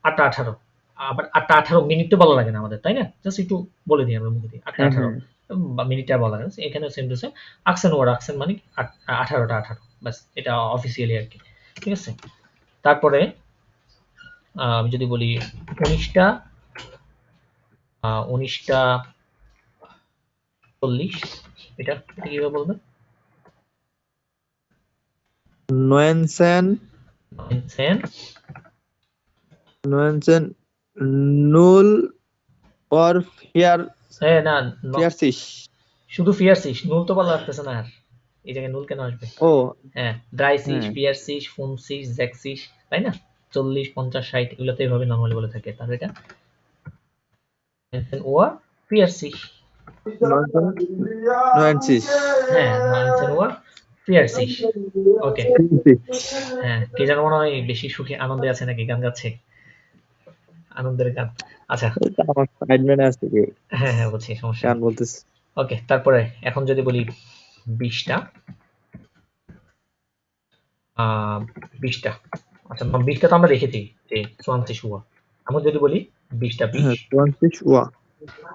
8টা 18, আবার 8টা 18 মিনিট তো বলা লাগে না আমাদের, তাই না? জাস্ট একটু বলে দিই আমরা মুখে দিয়ে 8টা হ্যাঁ 18, হ্যাঁ বা মিনিটটা বলা লাগে না। এখানে সেম টু সেম আকসেন ওয়ার আকসেন মানে 18টা 18, বাস এটা অফিসিয়ালি আর কি, ঠিক আছে। তারপরে আমি যদি বলি 19টা 19টা 40, এটা এটা কিভাবে বলবেন? নোয়েনসেন সেন নোয়েনসেন নুল অর ফিয়ার হ্যাঁ না, ফিয়ারসিস। শুধু ফিয়ারসিস, নুল তো বলা লাগতেছে না আর, এই জায়গায় নুল কেন আসবে? ও হ্যাঁ, ড্রাইসিস, হ্যাঁ ফিয়ারসিস, ফুমসিস, জ্যাকসিস, তাই না? 40 50 60 এগুলো তো এইভাবে নর্মালি বলে থাকে, তাহলে এটা ওয়ার ফিয়ারসিস, নোয়েনসিস হ্যাঁ ওয়ার ফিয়ারসিস। ওকে, হ্যাঁ কে যেন মনে হয় বেশি সুখে আনন্দে আছে নাকি, গান গাচ্ছে, আনন্দের গান। আচ্ছা, এটা আমার সাইডম্যান আছে কি হ্যাঁ হ্যাঁ বুঝছি, সমস্যা গান নেই। বলতেছে। ওকে, তারপরে এখন যদি বলি 20টা 20টা, আচ্ছা 20টা তো আমরা দেখেছি যে 20 শুয়া, আমরা যদি বলি 20টা 20, হ্যাঁ 20 ওয়া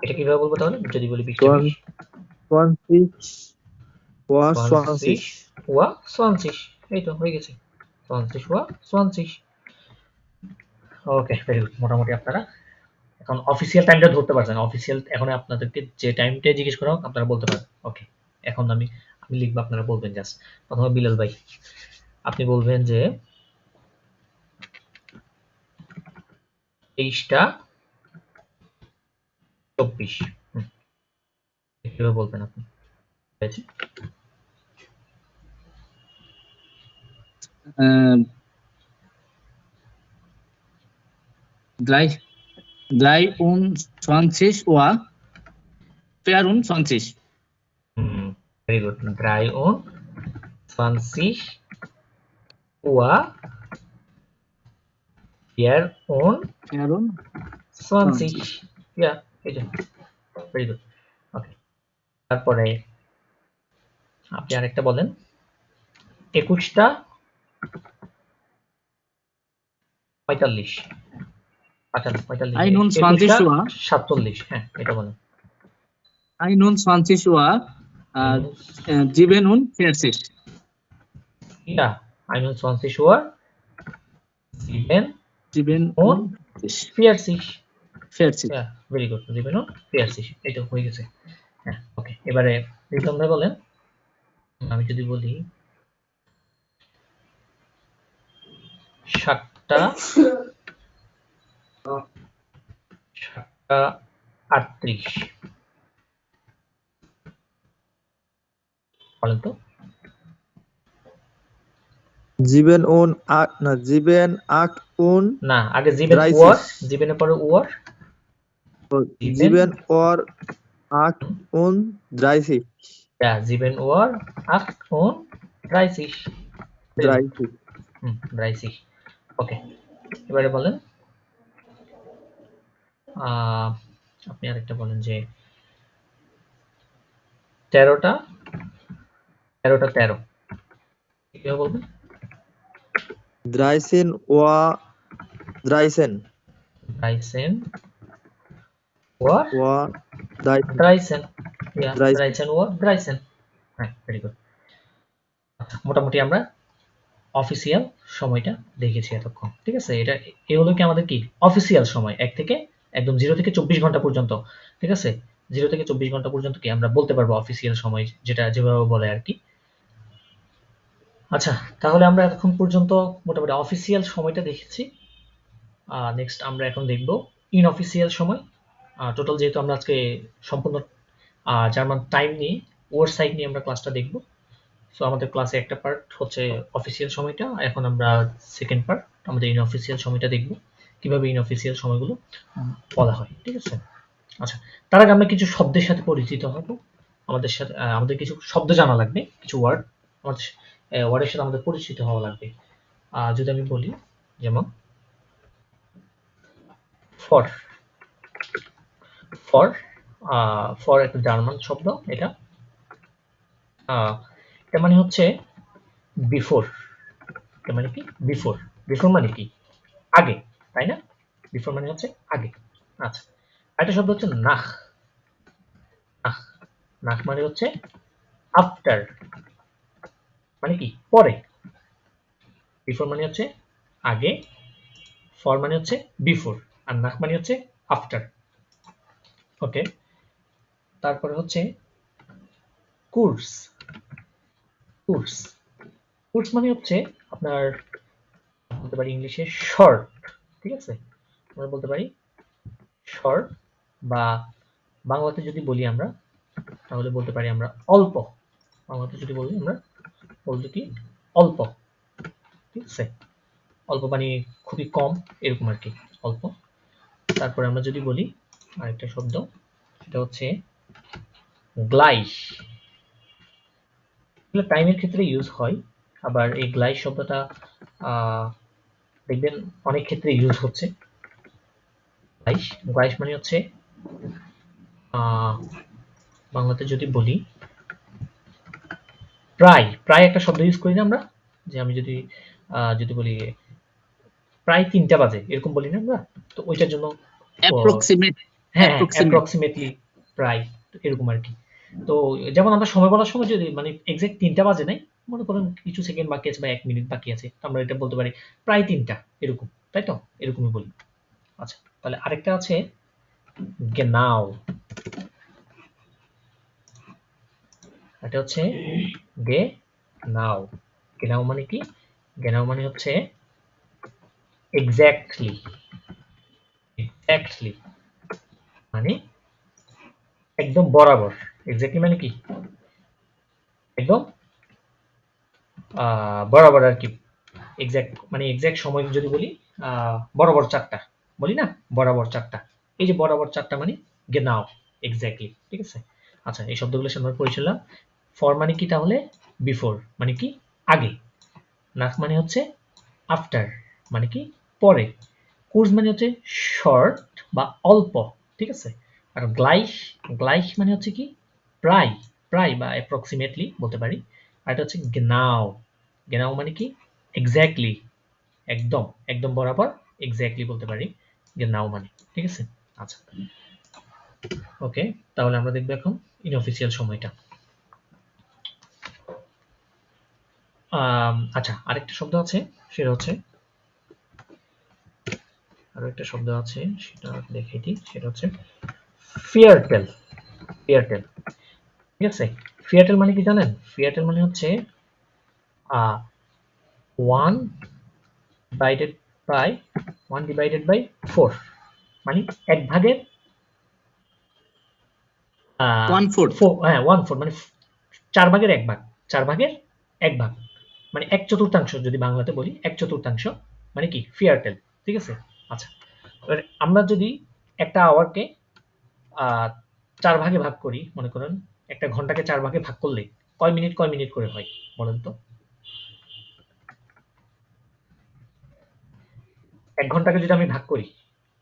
এটা কিভাবে বলবো তাহলে? যদি বলি 20টা 20, 20 ওয়া 20 20 ওয়া 20, এই তো হয়ে গেছে, 20 ওয়া 20। ওকে, ভেরি গুড, মোটামুটি আপনারা এখন অফিসিয়াল টাইমটা ধরতে পারছেন। অফিসিয়াল এখন আপনাদেরকে যে টাইমটা জিজ্ঞেস করা হোক আপনারা বলতে পারেন। ওকে, এখন আমি আমি লিখবো, আপনারা বলবেন জাস্ট। প্রথমে বিলাল ভাই, আপনি বলবেন যে 23টা 24, কিভাবে বলবেন আপনি? হয়েছে? Drei und 20 Wa Pearun 20. Very good, 23 ওয়া ইয়ার ওন 24 20 ইয়া এই যে ভেরি গুড ওকে তারপরে আপনি আরেকটা বলেন 21টা 45 45 21টা 21 Uhr 47 হ্যাঁ এটা বলেন 21 Uhr 47 ইয়া 21 Uhr 47 47 ইয়া ভেরি গুড 47 এইটা হয়ে গেছে হ্যাঁ ওকে এবারে রিদম ভাই বলেন আমি যদি বলি 7টা 38 বলেন তো 7 und না আগে জিবেন 30 ওয়ার জিবেনের পরে ওয়ার 7 Uhr 38 ja জিবেন ওয়ার 38 30 30 ওকে এবারে বলেন আপনি আরেকটা বলেন যে 13টা 13 কিভাবে বলবেন 13 Uhr 13 13 ওয়ার Uhr 13 13 ja 13 13 ওয়ার 13 হ্যাঁ ভেরি গুড মোটামুটি আমরা অফিসিয়াল সময়টা দেখেছি এতক্ষণ ঠিক আছে এটা এই হলো কি আমাদের কি অফিসিয়াল সময় 1 থেকে একদম 0 থেকে 24 ঘন্টা পর্যন্ত ঠিক আছে 0 থেকে 24 ঘন্টা পর্যন্ত কি আমরা বলতে পারবো অফিসিয়াল সময় যেটা যেভাবে বলে আর কি আচ্ছা তাহলে আমরা এখন পর্যন্ত মোটামুটি অফিসিয়াল সময়টা দেখেছি নেক্সট আমরা এখন দেখব ইনঅফিসিয়াল সময় টোটাল যেহেতু আমরা আজকে সম্পূর্ণ জার্মান টাইম নিয়ে ওয়ার্ড সাইড নিয়ে আমরা ক্লাসটা দেখব সো আমাদের ক্লাসে একটা পার্ট হচ্ছে অফিসিয়াল সময়টা এখন আমরা সেকেন্ড পার্ট আমাদের ইনঅফিসিয়াল সময়টা দেখব কিভাবে ইনঅফিসিয়াল সময়গুলো বলা হয় ঠিক আছে আচ্ছা তার আগে আমরা কিছু শব্দের সাথে পরিচিত হব আমাদের সাথে আমাদের কিছু শব্দ জানা লাগবে কিছু ওয়ার্ড আমাদের ওয়ার্ডের সাথে আমাদের পরিচিত হওয়া লাগবে যদি আমি বলি যেমন ফর ফর ফর একটা জার্মান শব্দ এটা এটা মানে হচ্ছে বিফোর এটা মানে কি বিফোর বিফোর মানে কি আগে তাই না বিফোর মানে হচ্ছে আগে আচ্ছা আরেকটা শব্দ হচ্ছে নাখ নাখ নাখ মানে হচ্ছে আফটার মানে কি পরে বিফোর মানে হচ্ছে আগে ফর মানে হচ্ছে বিফোর আর নাখ মানে হচ্ছে আফটার ওকে তারপরে হচ্ছে কোর্স কোর্স কোর্স মানে হচ্ছে আপনার বলতে পারি ইংলিশে শর্ট ঠিক আছে আমরা বলতে পারি শর্ট বা বাংলাতে যদি বলি আমরা তাহলে বলতে পারি আমরা অল্প বাংলাতে যদি বলি আমরা বলতে কি অল্প ঠিক আছে অল্প মানে খুবই কম এরকম আর কি অল্প তারপরে আমরা যদি বলি আরেকটা শব্দ সেটা হচ্ছে গ্লাইশ এগুলো টাইমের ক্ষেত্রে ইউজ হয় আবার এই গ্লাইশ শব্দটা দেখবেন অনেক ক্ষেত্রে ইউজ হচ্ছে গ্লাইশ গ্লাইশ মানে হচ্ছে বাংলাতে যদি বলি প্রায় প্রায় একটা শব্দ ইউজ করি না আমরা যে আমি যদি যদি বলি প্রায় 3টা বাজে এরকম বলি না আমরা তো ওইটার জন্য হ্যাঁ অ্যাপ্রক্সিমেটলি প্রায় এরকম আর কি তো যেমন আমরা সময় বলার সময় যদি মানে এক্সাক্ট 3টা বাজে নাই মনে করেন কিছু সেকেন্ড বাকি আছে বা 1 মিনিট বাকি আছে আমরা এটা বলতে পারি প্রায় 3টা এরকম তাই তো এরকমই বলি আচ্ছা তাহলে আরেকটা আছে গেনাও এটা হচ্ছে গেনাও গেনাও মানে কি গেনাও মানে হচ্ছে এক্স্যাক্টলি এক্স্যাক্টলি মানে একদম বরাবর এক্স্যাক্টলি মানে কি একদম বরাবর আর কি এক্স্যাক্ট মানে এক্স্যাক্ট সময় যদি বলি বরাবর 4টা বলি না বরাবর 4টা এই যে বরাবর 4টা মানে গেনাও এক্স্যাক্টলি ঠিক আছে আচ্ছা এই শব্দগুলোর সামনে পড়েছিলাম ফর মানে কি তাহলে বিফোর মানে কি আগে নাক মানে হচ্ছে আফটার মানে কি পরে কুর্জ মানে হচ্ছে শর্ট বা অল্প, ঠিক আছে। আর গ্লাইশ, গ্লাইশ মানে হচ্ছে কি প্রায়, প্রায় বা অ্যাপ্রক্সিমেটলি বলতে পারি। আর এটা হচ্ছে গেনাও, গেনাও মানে কি এক্স্যাক্টলি, একদম, একদম বরাবর, এক্স্যাক্টলি বলতে পারি গেনাও মানে, ঠিক আছে। আচ্ছা ওকে, তাহলে আমরা দেখবো এখন ইনঅফিসিয়াল সময়টা। আচ্ছা, আরেকটা শব্দ আছে, সেটা হচ্ছে, আরো একটা শব্দ আছে সেটা দেখে দিই, সেটা হচ্ছে ফিয়ারটেল। ফিয়ারটেল, ঠিক আছে। ফিয়ারটেল মানে কি জানেন? ফিয়ারটেল মানে হচ্ছে 1 ডিভাইডেড বাই 1 ডিভাইডেড বাই 4, মানে এক ভাগের 1/4 হ্যাঁ 1/4, মানে 4 ভাগের 1 ভাগ, 4 ভাগের 1 ভাগ, মানে 1/4 যদি বাংলাতে বলি, 1/4 মানে কি ফিয়ারটেল, ঠিক আছে। আচ্ছা, এবার আমরা যদি একটা আওয়ারকে 4 ভাগে ভাগ করি, মনে করেন একটা ঘন্টাকে 4 ভাগে ভাগ করলে কয় মিনিট কয় মিনিট করে হয় বলেন তো? 1 ঘন্টাকে যদি আমি ভাগ করি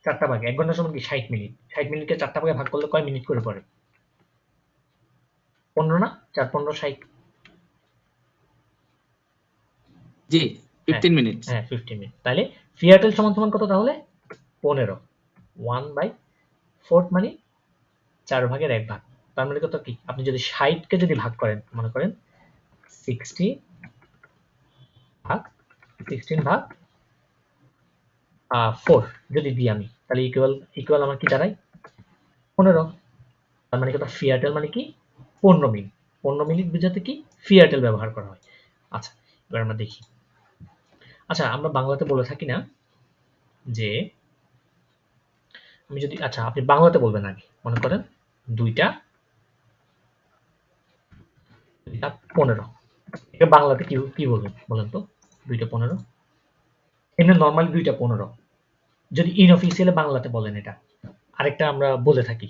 4টা ভাগে, 1 ঘন্টা সমান কি 60 মিনিট, 60 মিনিটকে 4টা ভাগে ভাগ করলে কয় মিনিট করে পড়ে? 15 না? 4 15 60। জি হ্যাঁ 15 মিনিটস। হ্যাঁ 15 মিনিট। তাহলে ফিয়ারটেল সমান সমান কত তাহলে? 15। 1/4 মানে 4 ভাগের 1 ভাগ। তার মানে কত কি? আপনি যদি 60 কে যদি ভাগ করেন, মনে করেন 60 ভাগ 16 ভাগ 4 যদি দিই আমি, তাহলে ইকুয়াল আমার কি দাঁড়ায়? 15। তার মানে কত? ফিয়ারটেল মানে কি 15 মিনিট। 15 মিনিট বোঝাতে কি ফিয়ারটেল ব্যবহার করা হয়। আচ্ছা, এবার আমরা দেখি। আচ্ছা, আমরা বাংলাতে বলে থাকি না যে, আমি যদি, আচ্ছা আপনি বাংলাতে বলবেন আগে, মনে করেন 2টা 15, এটা বাংলাতে কি কি বলবেন বলেন তো? 2টা 15, এমনি নর্মালি 2টা 15 যদি ইনঅফিসিয়ালি বাংলাতে বলেন। এটা আরেকটা আমরা বলে থাকি,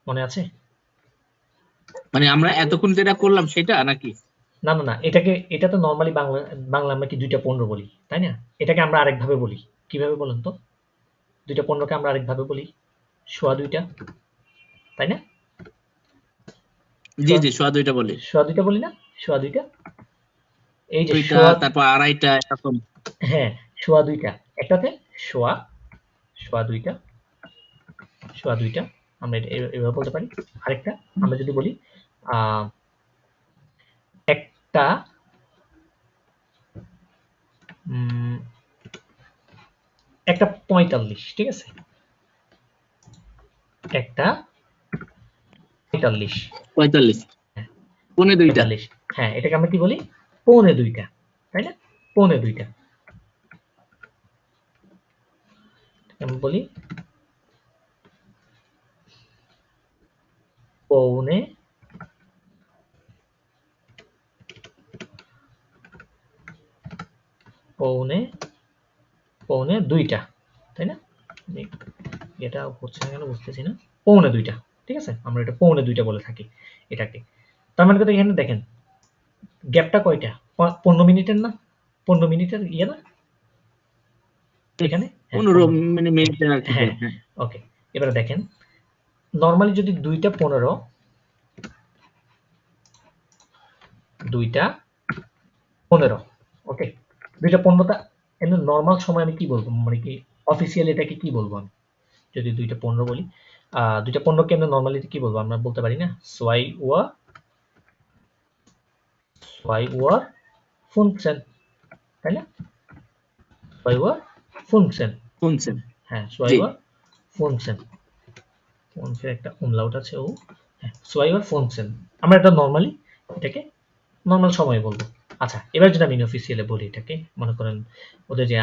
মনে আছে? মানে আমরা এতক্ষণ যেটা করলাম সেটা নাকি? না না না, এটাকে, এটা তো নর্মালি বাংলা, বাংলা আমরা কি 2টা 15 বলি, তাই না? এটাকে আমরা আরেকভাবে বলি, কিভাবে বলেন তো? 2টা 15কে আমরা আরেকভাবে বলি সোয়া 2টা, তাই না? জি জি সোয়া 2টা বলি। সোয়া 2টা বলি না? সোয়া 2টা, এই যে 2টা সোয়া, তারপর 2.5টা এরকম। হ্যাঁ সোয়া 2টা, একটাতে সোয়া, সোয়া 2টা, সোয়া 2টা, আমরা এটা এভাবে বলতে পারি। আরেকটা আমরা যদি বলি একটা একটা 45, ঠিক আছে, একটা 45, 45 হ্যাঁ পৌনে 2টা। 45, হ্যাঁ এটাকে আমরা কি বলি? পৌনে 2টা, তাই না? পৌনে 2টা আমরা বলি পৌনে, পৌনে, পৌনে 2টা, তাই না? এটা হচ্ছে না কেন বুঝতেছি না। পৌনে 2টা, ঠিক আছে, আমরা এটা পৌনে 2টা বলে থাকি এটাকে। তার মানে কথা এখানে দেখেন গ্যাপটা কয়টা? 15 মিনিটের না? 15 মিনিটের ইয়ে না এখানে? হ্যাঁ 15 15। মিনিটের আর কি। হ্যাঁ হ্যাঁ ওকে, এবারে দেখেন নর্মালি যদি 2টা 15, 2টা 15, ওকে, 2টা 15টা এমনি নর্মাল সময় আমি কি বলবো, মানে কি অফিসিয়ালি এটাকে কি বলবো আমি? যদি 2টা 15 বলি, 2টা 15কে আমরা নর্মালি কি বলবো? আমরা বলতে পারি না সোয়াই ওয়া, সোয়াই ওয়া ফুনসেন, তাই না? সোয়াই ওয়া ফুনসেন, শুনছেন। হ্যাঁ সোয়াই জি ওয়া ফুনসেন, ফুনসেন একটা umlaut আছে ও, হ্যাঁ সোয়াই ওয়া ফুনসেন, আমরা এটা নর্মালি এটাকে নর্মাল সময় বলবো। আচ্ছা, এবার যদি আমি ইনঅফিসিয়ালি বলি এটাকে, মনে করেন ওদের যে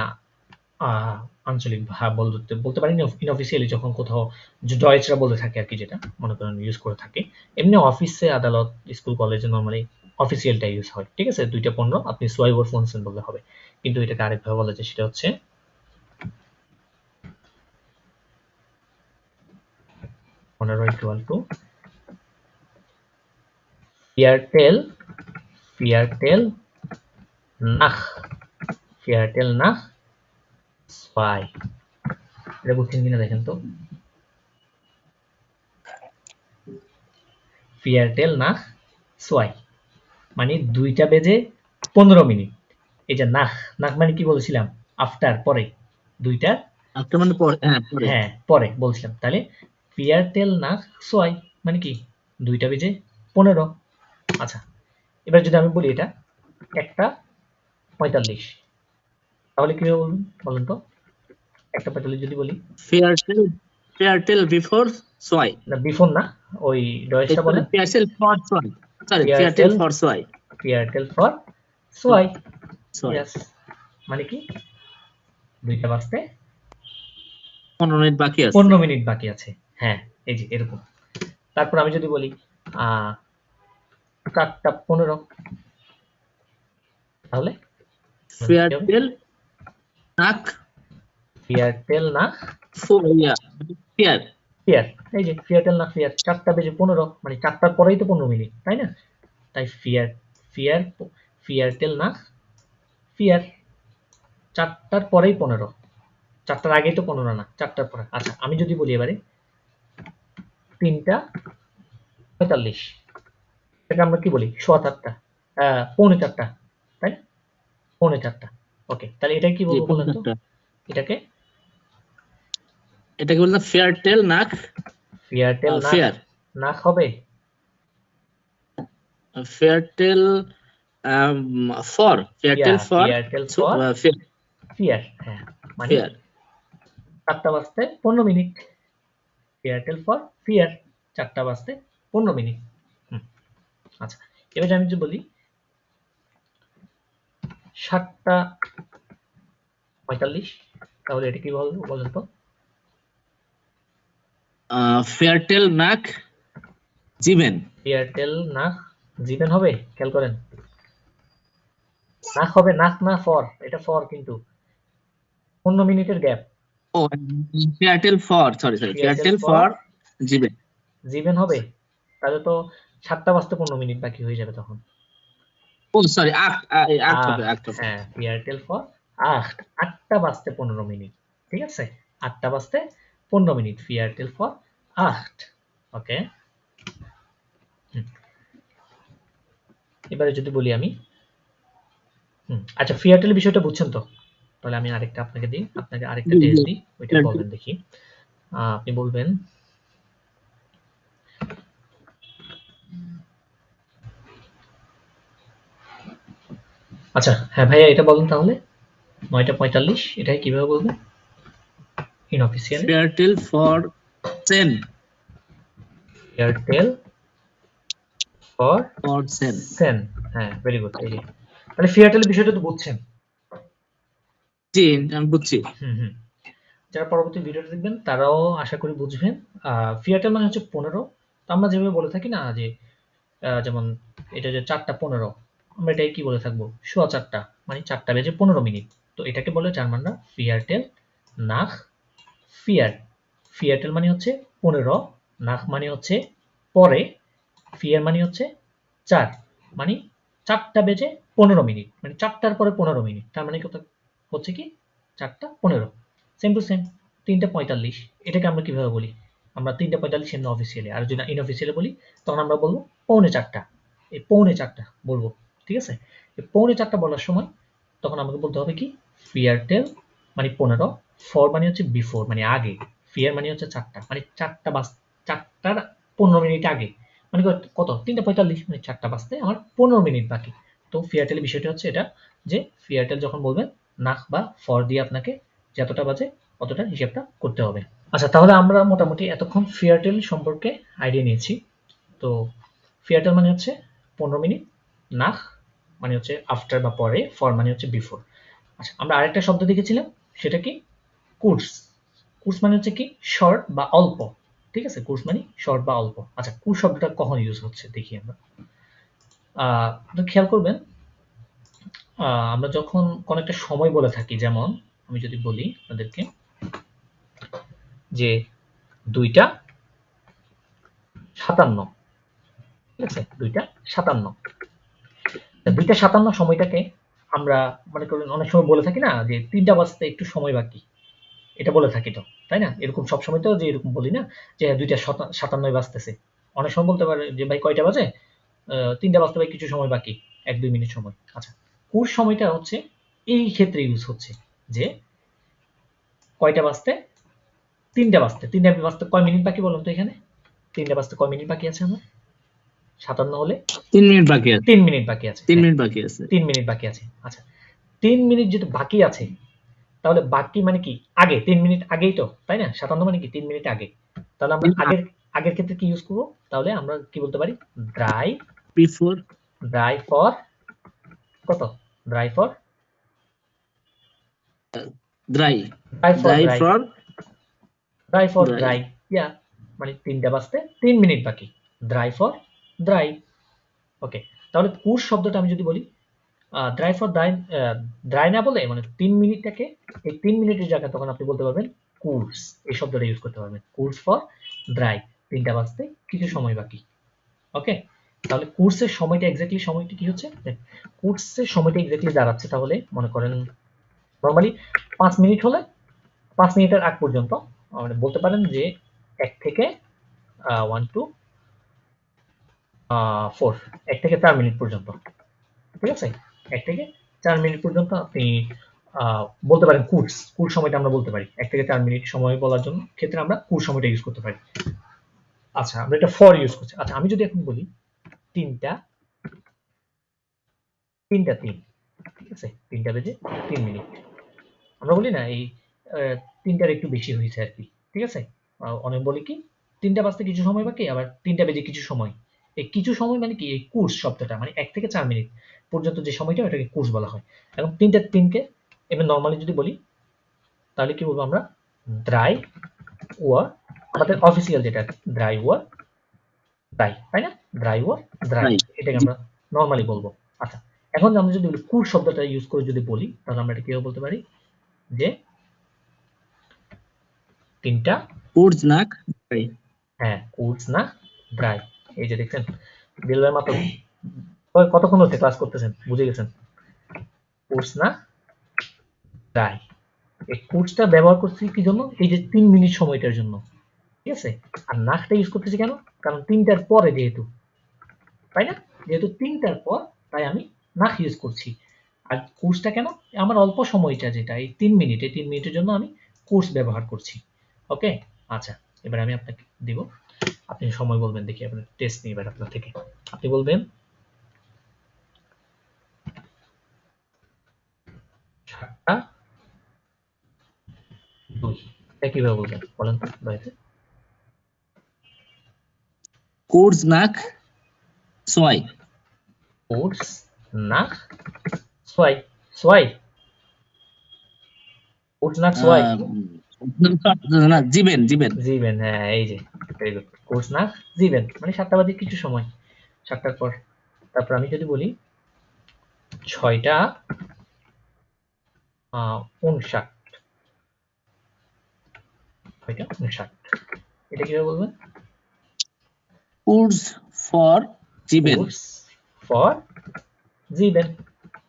আঞ্চলিক ভাব বলতে বলতে পারি না, ইনঅফিসিয়ালি যখন কোথাও যে ডয়েচরা বলে থাকে আর কি, যেটা মনে করেন ইউজ করে থাকে, এমনি অফিসে, আদালত, স্কুল, কলেজে নর্মালি অফিসিয়ালটা ইউজ হয়, ঠিক আছে। 2টা 15 আপনি সোয়াই ওয়ার ফোনসেন বললে হবে, কিন্তু এটাকে আরেকভাবে বলা যায়, সেটা হচ্ছে 15 ইকুয়াল টু ফিয়ারটেল, ফিয়ারটেল নাখ, ফিয়ারটেল নাখ 2 এটা বুঝছেন কিনা দেখেন তো। ফিয়ারটেল নাখ 2 মানে 2টা বেজে 15 মিনিট। এই যে নাখ নাখ মানে কি বলেছিলাম, আফটার, পরে, 2টার আফটার মানে পরে, হ্যাঁ পরে। হ্যাঁ পরে বলছিলাম। তাহলে ফিয়ারটেল নাখ 2 মানে কি 2টা বেজে 15। আচ্ছা, এবার যদি আমি বলি এটা 1:45, তাহলে কিভাবে বলবেন বলেন তো? 1:45 যদি বলি, ফেয়ারটেল বিফোর সোয়াই, না বিফোর না, ওই ডয়েসটা বলেন। ফেয়ারটেল ফর সোয়াই, সরি ফেয়ারটেল ফিয়ারটেল ফর সোয়াই, ফিয়ারটেল ফর 2। সোয়াই ইয়েস, মানে কি 2টা বাজতে 15 মিনিট বাকি আছে। 15 মিনিট বাকি আছে। হ্যাঁ, এই যে এরকম। তারপর আমি যদি বলি 4:15, তাহলে ফেয়ারটেল নাক ফিয়ারটেল না ফিয়ার, ফিয়ার, এই যে ফিয়ারটেল না ফিয়ার, 4:15 মানে 4টার পরেই তো 15 মিনিট, তাই না? তাই ফিয়ার ফিয়ারটেল না ফিয়ার, 4টার পরেই 15, 4টার আগেই তো 15 না, 4টার পরে। আচ্ছা, আমি যদি বলি এবারে 3:45, এটাকে আমরা কি বলি, 4:15, 4:45, তাই না? 4:45। ওকে, তাহলে এটা কি বলবো বলেন তো? এটাকে এটাকে বললাম ফেয়ারটেল নাক ফিয়ারটেল না ফেয়ার, না হবে fairy tale for, fairy tale for ফিয়ারটেল for fear, হ্যাঁ মানে ফেয়ার। 4টা বাজতে 15 মিনিট। ফিয়ারটেল ফর ফিয়ার, 4টা বাজতে 15 মিনিট। আচ্ছা, এবার আমি যদি বলি 7:45, তাহলে এটা কি বলবো বলেন তো? ফেয়ারটেল নাক জিবেন, ফিয়ারটেল না জিবেন হবে, খেয়াল করেন, নাক হবে, নাক না ফর, এটা ফর কিন্তু 15 মিনিটের গ্যাপ। ও ফেয়ারটেল ফর, সরি ফেয়ারটেল ফর জিবেন, জিবেন হবে, তাহলে তো 7টা বাজতে 15 মিনিট বাকি হয়ে যাবে তখন। ও সরি আট হবে, হ্যাঁ, ফিয়ারটেল ফর 8টা বাজতে 15 মিনিট, ঠিক আছে? 8টা বাজতে 15 মিনিট, ফিয়ারটেল ফর 8। ওকে, এবারে যদি বলি আমি, আচ্ছা ফিয়ারটেলের বিষয়টা বুঝছেন তো? তাহলে আমি আরেকটা আপনাকে দিই, আপনাকে আরেকটা টেস্ট দিই, ওইটা বলবেন দেখি। আপনি বলবেন আচ্ছা, হ্যাঁ ভাইয়া এটা বলেন তাহলে 9:45 এটাই কিভাবে বলবেন ইনঅফিশিয়াল? ফেয়ারটেল ফর সেন, এয়ারটেল ফর সেন। সেন, হ্যাঁ ভেরি গুড। এই যে তাহলে ফিয়ারটেলের বিষয়টা তো বুঝছেন। জি আমি বুঝছি। যারা পরবর্তী ভিডিওটা দেখবেন তারাও আশা করি বুঝবেন। ফিয়ারটেল মানে হচ্ছে 15। তো আমরা যেভাবে বলে থাকি না যে যেমন এটা যে 4:15, আমরা এটাই কি বলে থাকবো 4:15 মানে 4টা বেজে 15 মিনিট। তো এটাকে বলে জার্মানরা ফিয়ারটেল নাখ ফিয়ার। ফিয়ারটেল মানে হচ্ছে 15, নাখ মানে হচ্ছে পরে, ফিয়ার মানে হচ্ছে 4 মানে 4টা বেজে 15 মিনিট, মানে 4টার পরে 15 মিনিট, তার মানে কত হচ্ছে কি 4:15। সেম টু সেম 3:45, এটাকে আমরা কিভাবে বলি? আমরা 3:45 এমনি অফিসিয়ালি, আর যদি ইনঅফিসিয়ালি বলি তখন আমরা বলবো 3:45। এই 3:45 বলবো, ঠিক আছে? এই 3:45 বলার সময় তখন আমাকে বলতে হবে কি ফিয়ারটেল মানে 15, ফর মানে হচ্ছে বিফোর মানে আগে, ফিয়ার মানে হচ্ছে 4টা মানে 4টার 15 মিনিট আগে, মানে কত 3:45 মানে 4টা বাজতে আমার 15 মিনিট বাকি। তো ফিয়ারটেলের বিষয়টা হচ্ছে এটা যে ফিয়ারটেল যখন বলবেন নাক বা ফর দিয়ে আপনাকে যতটা বাজে অতটা হিসাবটা করতে হবে। আচ্ছা, তাহলে আমরা মোটামুটি এতক্ষণ ফিয়ারটেল সম্পর্কে আইডিয়া নিয়েছি। তো ফিয়ারটেল মানে হচ্ছে 15 মিনিট, নাক মানে হচ্ছে আফটার বা পরে, ফর মানে হচ্ছে বিফোর। আচ্ছা, আমরা আরেকটা শব্দ দেখেছিলাম, সেটা কি কুর্স। কুর্স মানে হচ্ছে কি শর্ট বা অল্প, ঠিক আছে? কুর্স মানে শর্ট বা অল্প। আচ্ছা, কুর্স শব্দটা কখন ইউজ হচ্ছে দেখি আমরা। খেয়াল করবেন, আমরা যখন কোন একটা সময় বলে থাকি, যেমন আমি যদি বলি আপনাদেরকে যে 2:57, ঠিক আছে? 2:57, 2:57 সময়টাকে আমরা মনে করেন অনেক সময় বলে থাকি না যে 3টা বাজতে একটু সময় বাকি, এটা বলে থাকি তো, তাই না? এরকম সবসময় তো যে এরকম বলি না যে 2:57 বাজতেছে। অনেক সময় বলতে পারে যে ভাই কয়টা বাজে? 3টা বাজতে ভাই কিছু সময় বাকি, 1-2 মিনিট সময়। আচ্ছা, কোন সময়টা হচ্ছে এই ক্ষেত্রে ইউজ হচ্ছে যে কয়টা বাজতে? 3টা বাজতে। 3টা বাজতে কয় মিনিট বাকি বলুন তো এখানে? 3টা বাজতে কয় মিনিট বাকি আছে আমার? 57 হলে 3 মিনিট বাকি আছে, 3 মিনিট বাকি আছে। 3 হ্যাঁ, মিনিট বাকি আছে। 3 মিনিট বাকি আছে। আচ্ছা, 3 মিনিট যেহেতু বাকি আছে, তাহলে বাকি মানে কি? আগে 3 মিনিট আগেই তো, তাই না? 57 মানে কি 3 মিনিট আগে। তাহলে আমরা আগের ক্ষেত্রে কি ইউজ করব? তাহলে আমরা কি বলতে পারি? ড্রাই বিফোর ফর কত? ড্রাই ফর ড্রাই ড্রাই ফর ড্রাই ড্রাই ফর ড্রাই ফর ড্রাই ড্রাই ইয়া, মানে 3টা বাজতে 3 মিনিট বাকি। ড্রাই ফর ড্রাই। ওকে, তাহলে কুশ শব্দটা আমি যদি বলি ড্রাই ফর ড্রাই, ড্রাই না বলে মানে 3 মিনিটটাকে, এই 3 মিনিটের জায়গায় তখন আপনি বলতে পারবেন কুর্স, এই শব্দটা ইউজ করতে পারবেন। কুর্স ফর ড্রাই, 3টা বাজতে কিছু সময় বাকি। ওকে, তাহলে কোর্সের সময়টা এক্স্যাক্টলি সময়টা কি হচ্ছে? কোর্সের সময়টা এক্স্যাক্টলি দাঁড়াচ্ছে তাহলে মনে করেন নরমালি 5 মিনিট হলে 5 মিনিটের আগ পর্যন্ত মানে বলতে পারেন যে 1 থেকে 1 টু 4, 1 থেকে 4 মিনিট পর্যন্ত। ঠিক আছে, 1 থেকে 4 মিনিট পর্যন্ত আপনি বলতে পারেন কোর্স সময়টা আমরা বলতে পারি। 1 থেকে 4 মিনিট সময় বলার জন্য ক্ষেত্রে আমরা কোর্স সময়টা ইউজ করতে পারি। আচ্ছা, আমরা এটা ফর ইউজ করছি। আচ্ছা, আমি যদি এখন বলি 3টা 3 ঠিক আছে, 3টা বেজে 3 মিনিট। আমরা বলি না এই 3টার একটু বেশি হয়েছে আর কি। ঠিক আছে, অনেক বলি কি 3টা বাজতে কিছু সময় বাকি, আবার 3টা বেজে কিছু সময়। এই কিছু সময় মানে কি এই কোর্স শব্দটা মানে 1 থেকে 4 মিনিট পর্যন্ত যে সময়টা ওটাকে কোর্স বলা হয়। এবং 3কে এমনি নর্মালি যদি বলি তাহলে কি বলবো আমরা? ড্রাই ওয়ার, আমাদের অফিসিয়াল যেটা ড্রাই ওয়ার ড্রাই, তাই না? ড্রাই ওয়ার ড্রাই, ড্রাই এটাকে আমরা নর্মালি বলবো। আচ্ছা, এখন আমরা যদি কুল শব্দটা ইউজ করে যদি বলি তাহলে আমরা এটা কিভাবে বলতে পারি যে 3টা কোর্স নাক ড্রাই হ্যাঁ কোর্স না ড্রাই। এই যে দেখছেন বিলবের মাত্র কতক্ষণ হচ্ছে ক্লাস করতেছেন, বুঝে গেছেন? কোর্স না ড্রাই, এই কোর্সটা ব্যবহার করছি কি জন্য? এই যে 3 মিনিট সময়টার জন্য। ঠিক আছে, আর নাকটা ইউজ করতেছি কেন? কারণ 3টার পরে যেহেতু, তাই না? যেহেতু 3টার পর তাই আমি নাক ইউজ করছি। আর কোর্সটা কেন? আমার অল্প সময়টা যেটা এই 3 মিনিট, এই 3 মিনিটের জন্য আমি কোর্স ব্যবহার করছি। ওকে, আচ্ছা, এবার আমি আপনাকে দিব, আপনি সময় বলবেন, দেখি আপনার টেস্ট নিই এবার আপনার থেকে। আপনি বলবেন 7:02, এটা কিভাবে বলবেন বলেন তো দয়াতে? কোর্স নাক সোয়াই কোর্স না সোয়াই, সোয়াই কোর্স না সোয়াই না জিবেন জিবেন জিবেন, হ্যাঁ এই যে ভেরি গুড। কোর্স না জিবেন মানে 7টা বাজে কিছু সময়, 7টার পর। তারপর আমি যদি বলি 6:59, 6:59, এটা কিভাবে বলবেন? কোর্স ফর জিবেন কোর্স ফর জিবেন,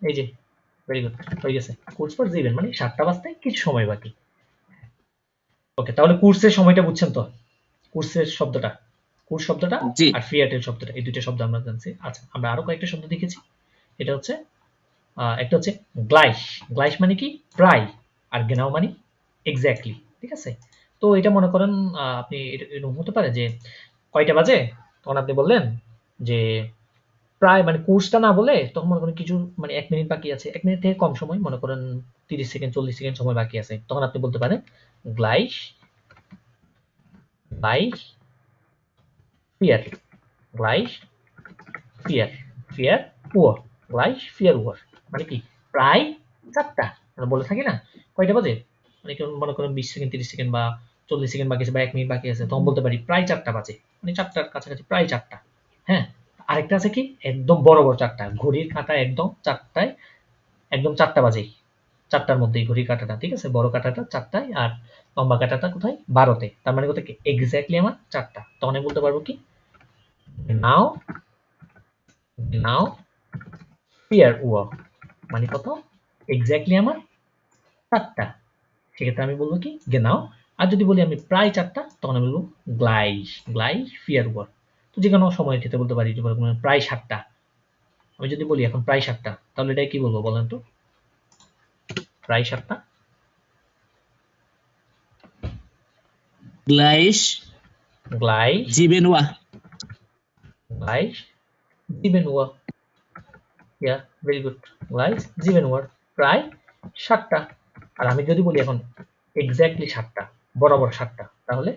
এই যে ভেরি গুড, হয়ে গেছে। কোর্স ফর জিবেন মানে 7টা বাজতে কিছু সময় বাকি। ওকে, তাহলে কোর্সের সময়টা বুঝছেন তো? কোর্সের শব্দটা, কোর্স শব্দটা জি আর ফ্রিয়াটেল শব্দটা, এই দুইটা শব্দ আমরা জানছি। আচ্ছা, আমরা আরো কয়েকটা শব্দ দেখেছি। এটা হচ্ছে একটা হচ্ছে গ্লাইশ, গ্লাইশ মানে কি? প্রায়, আর গেনাও মানে এক্স্যাক্টলি। ঠিক আছে, তো এটা মনে করেন আপনি এরকম হতে পারে যে কয়টা বাজে, তখন আপনি বললেন যে প্রায়, মানে কোর্সটা না বলে তখন মনে করেন কিছু মানে 1 মিনিট বাকি আছে, 1 মিনিট থেকে কম সময়, মনে করেন 30 সেকেন্ড 40 সেকেন্ড সময় বাকি আছে, তখন আপনি বলতে পারেন গ্লাইশ গ্লাইশ ফিয়ার, গ্লাইশ ফিয়ার, ফিয়ার উয়ার, গ্লাইশ ফিয়ার উয়ার মানে কি? প্রায় 4টা। আমরা বলে থাকি না কয়টা বাজে, মানে কেউ মনে করেন 20 সেকেন্ড 30 সেকেন্ড বা 40 সেকেন্ড বাকি আছে বা 1 মিনিট বাকি আছে, তখন বলতে পারি প্রায় 4টা বাজে, মানে 4টার কাছাকাছি, প্রায় 4টা। হ্যাঁ, আরেকটা আছে কি একদম বড় বড় 4টা, ঘড়ির কাঁটা একদম 4টায়, একদম 4টা বাজেই, 4টার মধ্যেই ঘড়ির কাঁটাটা, ঠিক আছে, বড় কাঁটাটা 4টায় আর লম্বা কাঁটাটা কোথায়? 12তে। তার মানে কোথায় এক্স্যাক্টলি আমার 4টা। তখন আমি বলতে পারবো কি নাও নাও ফিয়ার উয়ার, মানে কত, এক্স্যাক্টলি আমার 4টা, সেক্ষেত্রে আমি বলবো কি গেনাও। আর যদি বলি আমি প্রায় 4টা, তখন আমি বলবো গ্লাইশ ফিয়ার ওয়ার। তো যে কোনো সময়ের ক্ষেত্রে বলতে পারি যে প্রায় 7টা। আমি যদি বলি এখন প্রায় 7টা, তাহলে এটা কি বলবো বলেন তো? প্রায় 7টা, গ্লাইশ গ্লাইশ জিবেন ওয়া। গ্লাইশ জিবেন ওয়ার। ইয়া, ভেরি গুড। গ্লাইশ জিবেন ওয়ার, প্রায় 7টা। আর আমি যদি বলি এখন এক্স্যাক্টলি 7টা, বরাবর 7টা, তাহলে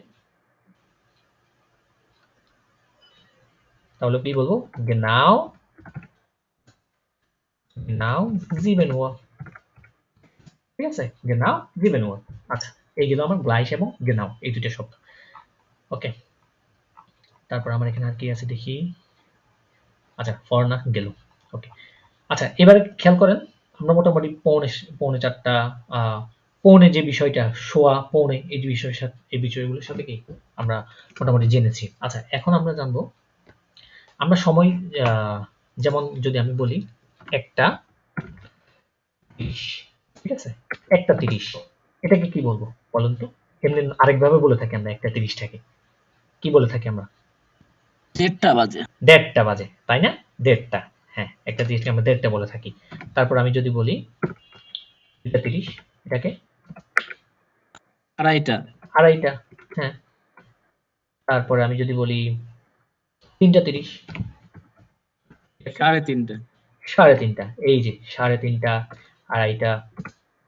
তাহলে কি বলবো? গেনাও নাও জিবেন ওয়ার। ঠিক আছে, গেনাও জিবেন ওয়ার। আচ্ছা, এই গেল আমার গ্লাইশ এবং গেনাও, এই দুটো শব্দ। ওকে, তারপর আমার এখানে আর কি আছে দেখি। আচ্ছা, ফর না গেল। ওকে, আচ্ছা এবারে খেয়াল করেন, আমরা মোটামুটি পৌনে 4টা, পৌনে যে বিষয়টা, সোয়া পৌনে, এই যে বিষয়ের সাথে, এই বিষয়গুলোর সাথে কি আমরা মোটামুটি জেনেছি। আচ্ছা, এখন আমরা জানবো আমরা সময়, যেমন যদি আমি বলি 1টা 30, ঠিক আছে, 1টা 30, এটাকে কি বলবো বলেন তো? এমনি আরেকভাবে বলে থাকি আমরা 1টা 30টাকে কি বলে থাকি আমরা? 1:30 বাজে। 1:30টা বাজে, তাই না? 1:30টা, হ্যাঁ, 1টা 30কে আমরা 1:30টা বলে থাকি। তারপর আমি যদি বলি 2টা 30, এটাকে 2:30, 2:30টা, হ্যাঁ। তারপরে আমি যদি বলি 3টা 30, 3:30, 3:30টা, এই যে 3:30, 2:30,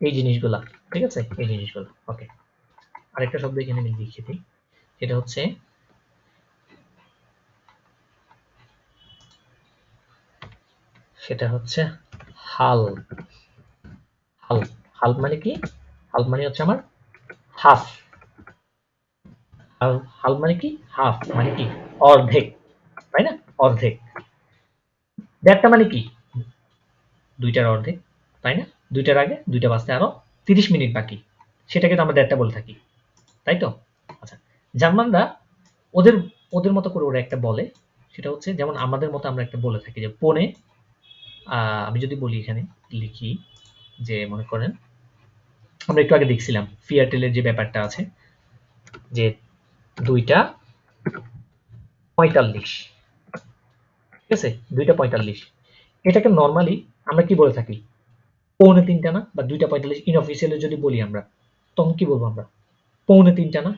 এই জিনিসগুলা, ঠিক আছে, এই জিনিসগুলো। ওকে, আরেকটা শব্দ এখানে আমি লিখে দিই, সেটা হচ্ছে হাল। হাল, হাল মানে কি? হাল মানে হচ্ছে আমার হাফ। হাল, হাল মানে কি? হাফ মানে কি? অর্ধেক, তাই না? অর্ধেক। 1:30টা মানে কি? 2টার অর্ধেক, তাই না? 2টার আগে, 2টা বাজতে আরো 30 মিনিট বাকি, সেটাকে তো আমরা 1:30টা বলে থাকি, তাই তো? আচ্ছা, জার্মানরা ওদের ওদের মতো করে ওরা একটা বলে, সেটা হচ্ছে যেমন আমাদের মতো আমরা একটা বলে থাকি যে পৌনে, আমি যদি বলি এখানে লিখি যে মনে করেন আমরা একটু আগে দেখছিলাম ফিয়ারটেলের যে ব্যাপারটা আছে যে 2:45, ঠিক আছে, 2:45, এটাকে নর্মালি আমরা কি বলে থাকি? পৌনে 3টা না, বা 2:45 ইনঅফিসিয়ালি যদি বলি আমরা, তখন কি বলবো আমরা? পৌনে 3টা না?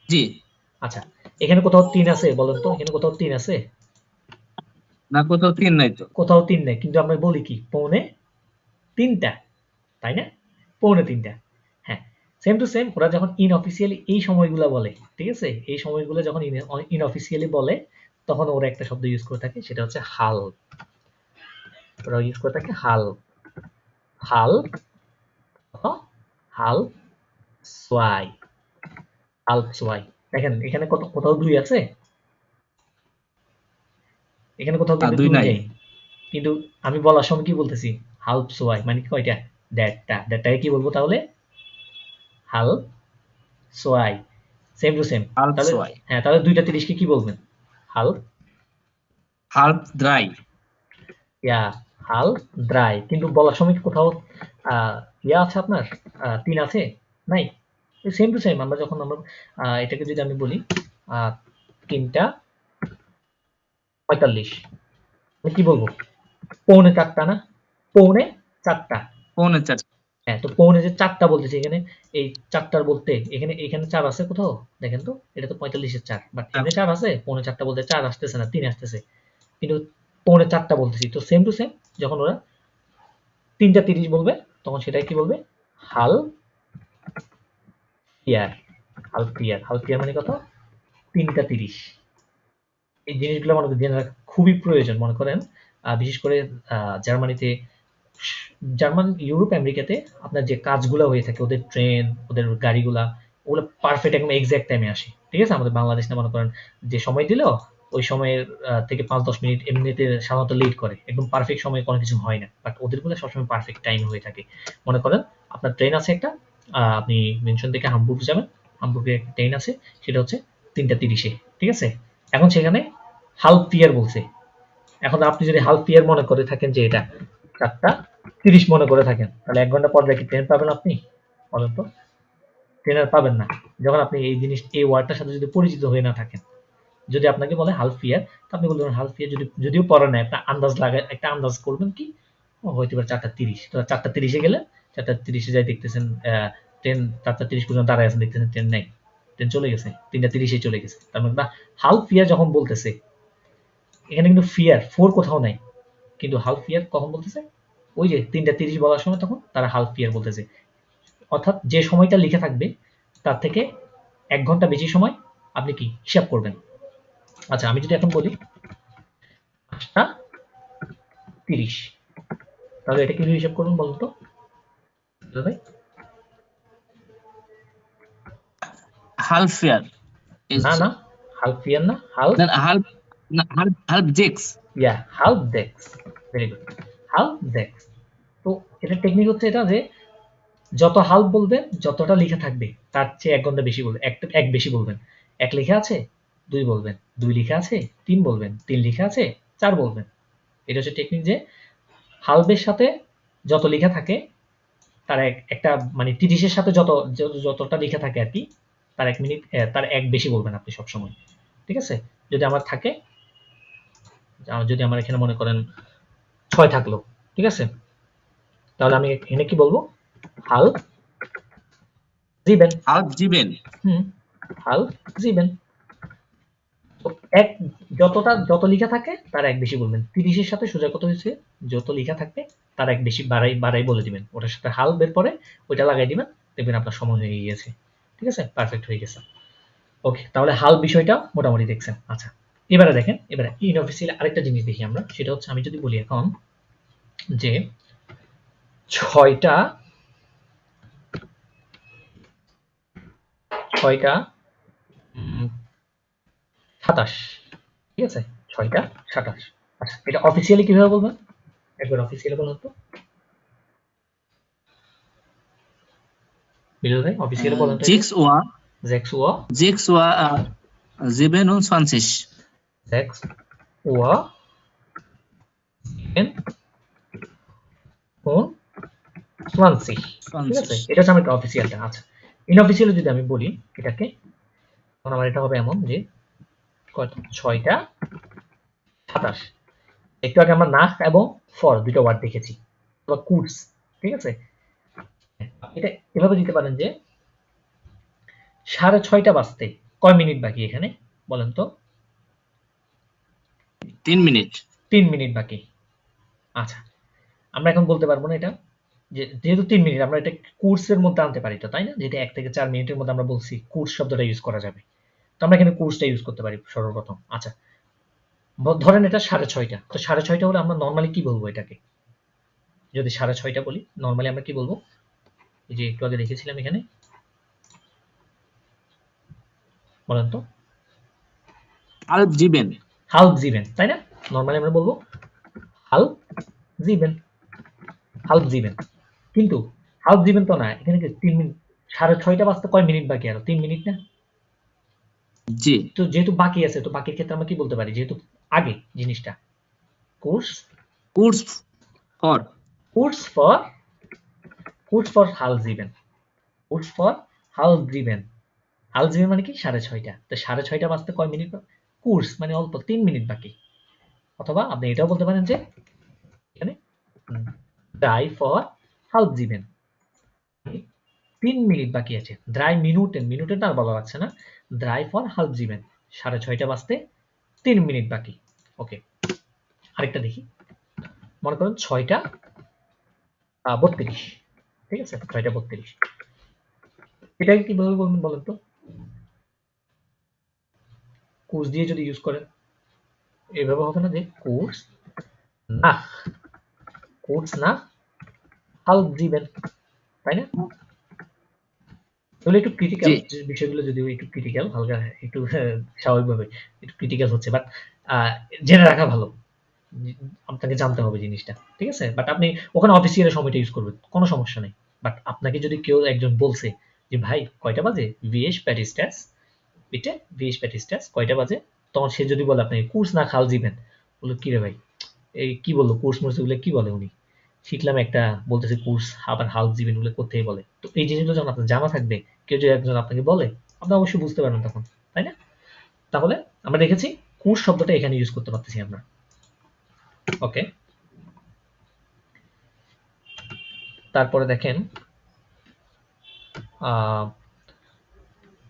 জি। আচ্ছা, এখানে কোথাও 3 আছে বলেন তো? এখানে কোথাও 3 আছে? না, কোথাও 3 নাই তো। কোথাও 3 নেই, কিন্তু আমরা বলি কি পৌনে 3টা, তাই না? পৌনে 3টা, হ্যাঁ। সেম টু সেম ওরা যখন ইনঅফিসিয়ালি এই সময়গুলো বলে, ঠিক আছে, এই সময়গুলো যখন ইনঅফিসিয়ালি বলে, তখন ওরা একটা শব্দ ইউজ করে থাকে, সেটা হচ্ছে হাল। ওরা ইউজ করে থাকে হাল। হাল, হাল সোয়াই, হাল সোয়াই। দেখেন এখানে কোথাও 2 আছে? এখানে কোথাও কিন্তু 2 2 নাই। নেই, কিন্তু আমি বলার সময় কি বলতেছি? হাল্প সোয়াই, মানে কয়টা? 1:30টা কি বলবো তাহলে? হাল সোয়াই, সেম টু সেম। হাল্প তাহলে সোয়াই, হ্যাঁ, তাহলে 2:30কে কি বলবেন? হাল, হাল্প ড্রাই। ইয়া, হাল ড্রাই, কিন্তু বলার সময় কি কোথাও ইয়া আছে আপনার? 3 আছে? নাই। সেম টু সেম আমরা যখন এটাকে যদি আমি বলি 3:45, আমি কি বলবো? পৌনে 4টা না? পৌনে 4টা, 4:45। হ্যাঁ। তো পৌনে যে 4টা বলতেছি এখানে, এই 4টার বলতে এখানে এখানে 4 আছে কোথাও? দেখেন তো, এটা তো 45-এর 4, বাট এখানে 4 আছে? পৌনে 4টা বলতে 4 আসতেছে না, 3 আসতেছে, কিন্তু পৌনে 4টা বলতেছি। তো সেম টু সেম যখন ওরা 3:30 বলবে, তখন সেটাই কি বলবে? হাল পিয়ার। হাল পিয়ার, হাল পিয়ার মানে কত? 3:30। এই জিনিসগুলো মনে করেন জেনে রাখা খুবই প্রয়োজন। মনে করেন বিশেষ করে জার্মানিতে, জার্মান, ইউরোপ, আমেরিকাতে আপনার যে কাজগুলো হয়ে থাকে, ওদের ট্রেন, ওদের গাড়িগুলা, ওগুলো পারফেক্ট একদম এক্সাক্ট টাইমে আসে, ঠিক আছে? আমাদের বাংলাদেশ না, মনে করেন যে সময় দিল, ওই সময়ের থেকে 5-10 মিনিট এমনিতে সাধারণত লেট করে, একদম পারফেক্ট সময়ে কোনো কিছু হয় না, বাট ওদেরগুলো সবসময় পারফেক্ট টাইমে হয়ে থাকে। মনে করেন আপনার ট্রেন আছে একটা, আপনি মেনশন থেকে হামবুর্গ যাবেন, হামবুর্গে একটা ট্রেন আছে, সেটা হচ্ছে 3:30-এ, ঠিক আছে? এখন সেখানে হাল্প পিয়ার বলছে, এখন আপনি যদি হাফ ইয়ার মনে করে থাকেন যে এটা 4:30 মনে করে থাকেন, তাহলে 1 ঘন্টা পর কি ট্রেন পাবেন আপনি? বলেন তো, ট্রেন আর পাবেন না যখন আপনি এই ওয়ার্ডটার সাথে যদি পরিচিত হয়ে না থাকেন। যদি আপনাকে বলে হাফ ইয়ার, তো আপনি বলবেন হাফ ইয়ার, যদিও পড়া নাই, একটা আন্দাজ করবেন কি হয়তো 4:30, তো 4:30 গেলে 4:30 যাই দেখতেছেন ট্রেন 4:30 পর্যন্ত দাঁড়ায় আছেন, দেখতেছেন ট্রেন নেই, ট্রেন চলে গেছে, 3:30 চলে গেছে। তার মানে হাফ ইয়ার যখন বলতেছে, এখানে কিন্তু ফিয়ার 4 কোথাও নাই, কিন্তু হাফ ইয়ার কখন বলতেছে? ওই যে 3:30 বলার সময় তখন তারা হাফ ইয়ার বলতেছে। অর্থাৎ যে সময়টা লিখে থাকবে তার থেকে 1 ঘন্টা বেশি সময় আপনি কি হিসাব করবেন। আচ্ছা, আমি যদি এখন বলি 5:30, তাহলে এটা কিভাবে হিসাব করবেন বলুন তো ভাই? হালফ ইয়ার না না, হাফ ইয়ার না, হাফ হালফ জেক্স। ইয়া, হাফ ডেক্স। ভেরি গুড, হাফ ডেক্স। তো এটা টেকনিক হচ্ছে এটা যে যত হাফ বলবেন, যতটা লেখা থাকবে তার চেয়ে 1 ঘন্টা বেশি বলবেন, এক বেশি বলবেন। 1 লেখা আছে 2 বলবেন, 2 লেখা আছে 3 বলবেন, 3 লেখা আছে 4 বলবেন। এটা হচ্ছে টেকনিক যে হালফের সাথে যত লেখা থাকে তার একটা মানে 30-এর সাথে যতটা লেখা থাকে আর কি, তার 1 মিনিট তার 1 বেশি বলবেন আপনি সবসময়। ঠিক আছে? যদি আমার থাকে, যদি আমার এখানে মনে করেন 6 থাকলো, ঠিক আছে, তাহলে আমি এখানে কি বলবো? হালফ জিবেন। হালফ জিবেন। হালফ জিবেন। যত লেখা থাকে তার 1 বেশি বলবেন। 30-এর সাথে সোজা কথা হচ্ছে যত লেখা থাকবে তার 1 বেশি বাড়াই বলে দিবেন। ওটার সাথে হালফ এর পরে ওইটা লাগাই দিবেন, দেখবেন আপনার সময় হয়ে গিয়েছে। ঠিক আছে? পারফেক্ট হয়ে গেছে। ওকে, তাহলে হালফ বিষয়টা মোটামুটি দেখছেন। আচ্ছা, এবারে দেখেন, এবারে ইনঅফিসিয়াল আরেকটা জিনিস দেখি আমরা, সেটা হচ্ছে আমি যদি বলি এখন যে 6টা 27, ঠিক আছে, 6টা 27। আচ্ছা, এটা অফিসিয়ালি কিভাবে বলবেন? একবার অফিসিয়ালি বলুন তো বিলুল ভাই, অফিসিয়ালি বলুন তো। 6 Uhr 27. 6 Uhr 27, ঠিক আছে, এটা হচ্ছে আমার অফিসিয়ালটা। আচ্ছা, ইনঅফিসিয়ালি যদি আমি বলি এটাকে, তখন আমার এটা হবে এমন যে কত 6টা 27। একটু আগে আমরা নাক এবং ফর দুটো ওয়ার্ড দেখেছি, বা কুডস, ঠিক আছে। এটা এভাবে দিতে পারেন যে 6:30 বাজতে কয় মিনিট বাকি এখানে বলেন তো? 3 মিনিট। 3 মিনিট বাকি। আচ্ছা, আমরা এখন বলতে পারবো না এটা, যেহেতু 3 মিনিট আমরা এটা কোর্সের মধ্যে আনতে পারি তো, তাই না? যেটা 1 থেকে 4 মিনিটের মধ্যে আমরা বলছি কোর্স শব্দটা ইউজ করা যাবে, তো আমরা এখানে কোর্সটা ইউজ করতে পারি সর্বপ্রথম। আচ্ছা, ধরেন এটা 6:30, তো 6:30 হলে আমরা নর্মালি কি বলবো এটাকে? যদি 6:30 বলি নর্মালি আমরা কি বলবো? এই যে একটু আগে দেখেছিলাম এখানে, বলেন তো। হালফ জিবেন। হালফ জিবেন, তাই না? নর্মালি আমরা বলবো হালফ জিবেন, হালফ জিবেন। কিন্তু হালফ জিবেন তো না, এখানে কি 3 মিনিট, 6:30 বাজতে কয় মিনিট বাকি? আরো 3 মিনিট না? জি। তো যেহেতু বাকি আছে, তো বাকির ক্ষেত্রে আমরা কি বলতে পারি? যেহেতু আগে জিনিসটা কোর্স ফর হালফ জিবেন, কোর্স ফর হালফ জিবেন। হালফ জিবেন মানে কি 6:30, তো 6:30 বাজতে কয় মিনিট? কোর্স মানে অল্প 3 মিনিট বাকি। অথবা আপনি এটাও বলতে পারেন যে এখানে ড্রাই ফর হালফ জিবেন, 3 মিনিট বাকি আছে। ড্রাই মিনিটে না বলা যাচ্ছে না, ড্রাই ফর হালফ জিবেন, 6:30 বাজতে 3 মিনিট বাকি। ওকে, আরেকটা দেখি, মনে করেন 6:32, ঠিক আছে, 6:32, এটাকে কিভাবে বলবেন বলেন তো? কোর্স দিয়ে যদি ইউজ করেন এভাবে হবে না যে কোর্স না হালফ জিবেন, তাই না? তাহলে একটু ক্রিটিক্যাল বিষয়গুলো, যদিও একটু ক্রিটিক্যাল, হালকা একটু স্বাভাবিকভাবে একটু ক্রিটিক্যাল হচ্ছে, বাট জেনে রাখা ভালো, আপনাকে জানতে হবে জিনিসটা, ঠিক আছে। বাট আপনি ওখানে অফিসিয়াল সময়টা ইউজ করবেন, কোনো সমস্যা নেই। বাট আপনাকে যদি কেউ একজন বলছে যে ভাই কয়টা বাজে ভিএস প্যাটিস্টাস কয়টা বাজে, তখন সে যদি বলে আপনি কোর্স না খাল জিবেন, বললো কি রে ভাই, এই কি বললো কোর্স মোর্স এগুলো কি বলে উনি, শিখলাম একটা, বলতেছে কোর্স, আবার হাল জীবন গুলো কোথায় বলে। তো এই জিনিসগুলো যখন আপনার জানা থাকবে, কেউ যদি একজন আপনাকে বলে, আপনি অবশ্যই বুঝতে পারবেন তখন, তাই না? তাহলে আমরা দেখেছি কোর্স শব্দটা এখানে ইউজ করতে পারতেছি আমরা। ওকে, তারপরে দেখেন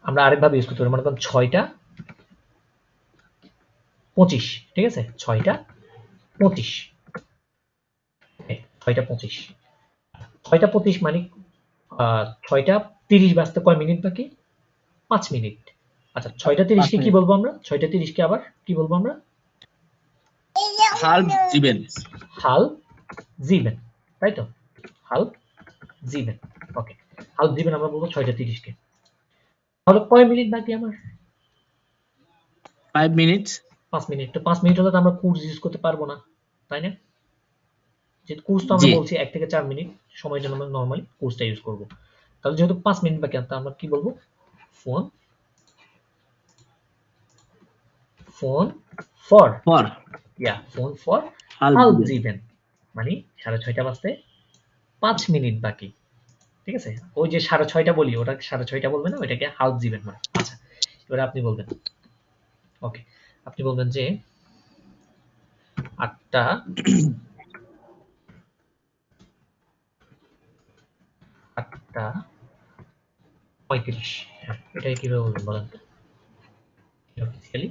আমরা আরেকভাবে ইউজ করতে পারি, মনে করেন 6টা 25, ঠিক আছে, 6টা 25, 6টা 25, 6টা 25 মানে 6টা 30 বাজতে কয় মিনিট বাকি? 5 মিনিট। আচ্ছা, 6টা 30 কে কি বলবো আমরা? 6টা 30 কে আবার কি বলবো আমরা? হাল্প জিবেন। হাল্প জিবেন, তাই তো, হাল্প জিবেন। ওকে, হাল্প জিবেন আমরা বলবো 6টা 30 কে। তাহলে কয় মিনিট বাকি আমার? 5 মিনিট। 5 মিনিট। তো 5 মিনিট হলে তো আমরা কোর্স ইউজ করতে পারবো না, তাই না? যেহেতু কোর্স তো আমরা জি। বলছি 1 থেকে 4 মিনিট সময়ের জন্য আমরা নরমালি কোর্সটা ইউজ করব। তাহলে যেহেতু 5 মিনিট বাকি, আমরা কি বলবো? ফোন ফর ফোন ফর হাল্প জিবেন, মানে 6:30 বাজতে 5 মিনিট বাকি, ঠিক আছে? ওই যে 6:30 বলি, ওটা 6:30 বলবেন না, ওইটাকে হাল্প জিবেন মানে। আচ্ছা, এবারে আপনি বলবেন, ওকে, আপনি বলবেন যে 8টা 35, হ্যাঁ, এটাই কিভাবে বলবেন বলেন তো অফিসিয়ালি?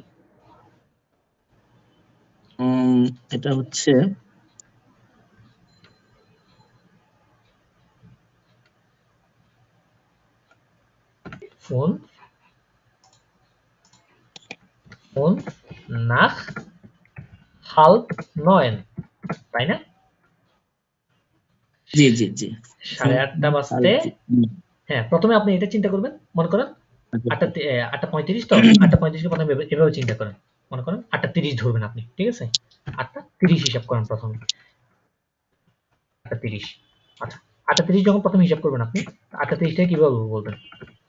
এটা হচ্ছে ফোন nach halb 9, তাই না? জি জি জি 8:30 বাজতে, হ্যাঁ, প্রথমে আপনি এটা চিন্তা করবেন, মনে করেন 8:35 তো, 8:35 কে প্রথমে এভাবে চিন্তা করেন, মনে করেন 8:30 ধরবেন আপনি, ঠিক আছে? 8:30 হিসাব করেন প্রথমে, 8:30। আচ্ছা, 8:30 যখন প্রথমে হিসাব করবেন আপনি, 8:30 টাকে কিভাবে বলবেন?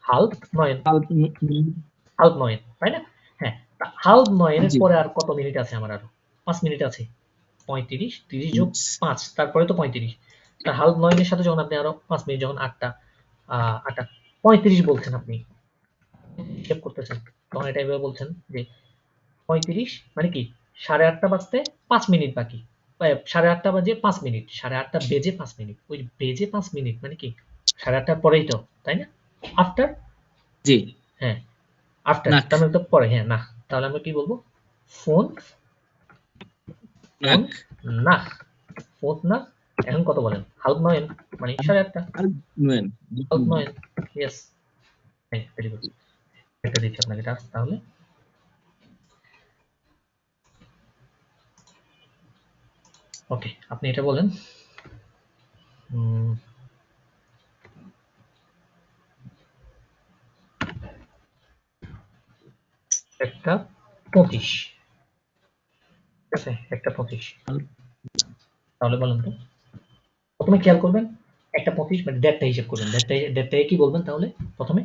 হাল্প 9, হাল্প 9, তাই না? হ্যাঁ, হাল্প 9 এর জি। পরে আর কত মিনিট আছে আমার? আরো 5 মিনিট আছে। 35, 30 যোগ 5, তারপরে তো 35। তা হাল্প 9 এর সাথে যখন আপনি আরো 5 মিনিট, যখন 8টা 35 বলছেন আপনি, হিসাব করতেছেন, তখন এটা এভাবে বলছেন যে 35 মানে কি 8:30 বাজতে 5 মিনিট বাকি, 8:30 বাজে 5 মিনিট, 8:30 বেজে 5 মিনিট, ওই বেজে 5 মিনিট মানে কি 8:30 পরেই তো, তাই না? আফটার, জি, হ্যাঁ, আফটার, নাক তার মানে তো পরে, হ্যাঁ, না, তাহলে আমরা কি বলবো? ফোন নাক না, ফোন না, এখন কত বলেন? হাল্প 9 মানে 8:30, নুয়েন। হাল্প 9, ইয়েস, হ্যাঁ, ভেরি গুড। এটা দিচ্ছি আপনাকে টাস্ক তাহলে। ওকে, আপনি এটা বলেন, একটা 25, ঠিক আছে, একটা 25, তাহলে বলেন তো, প্রথমে খেয়াল করবেন একটা 25 মানে 1.5টা হিসাব করবেন, 1.5 কি বলবেন তাহলে প্রথমে?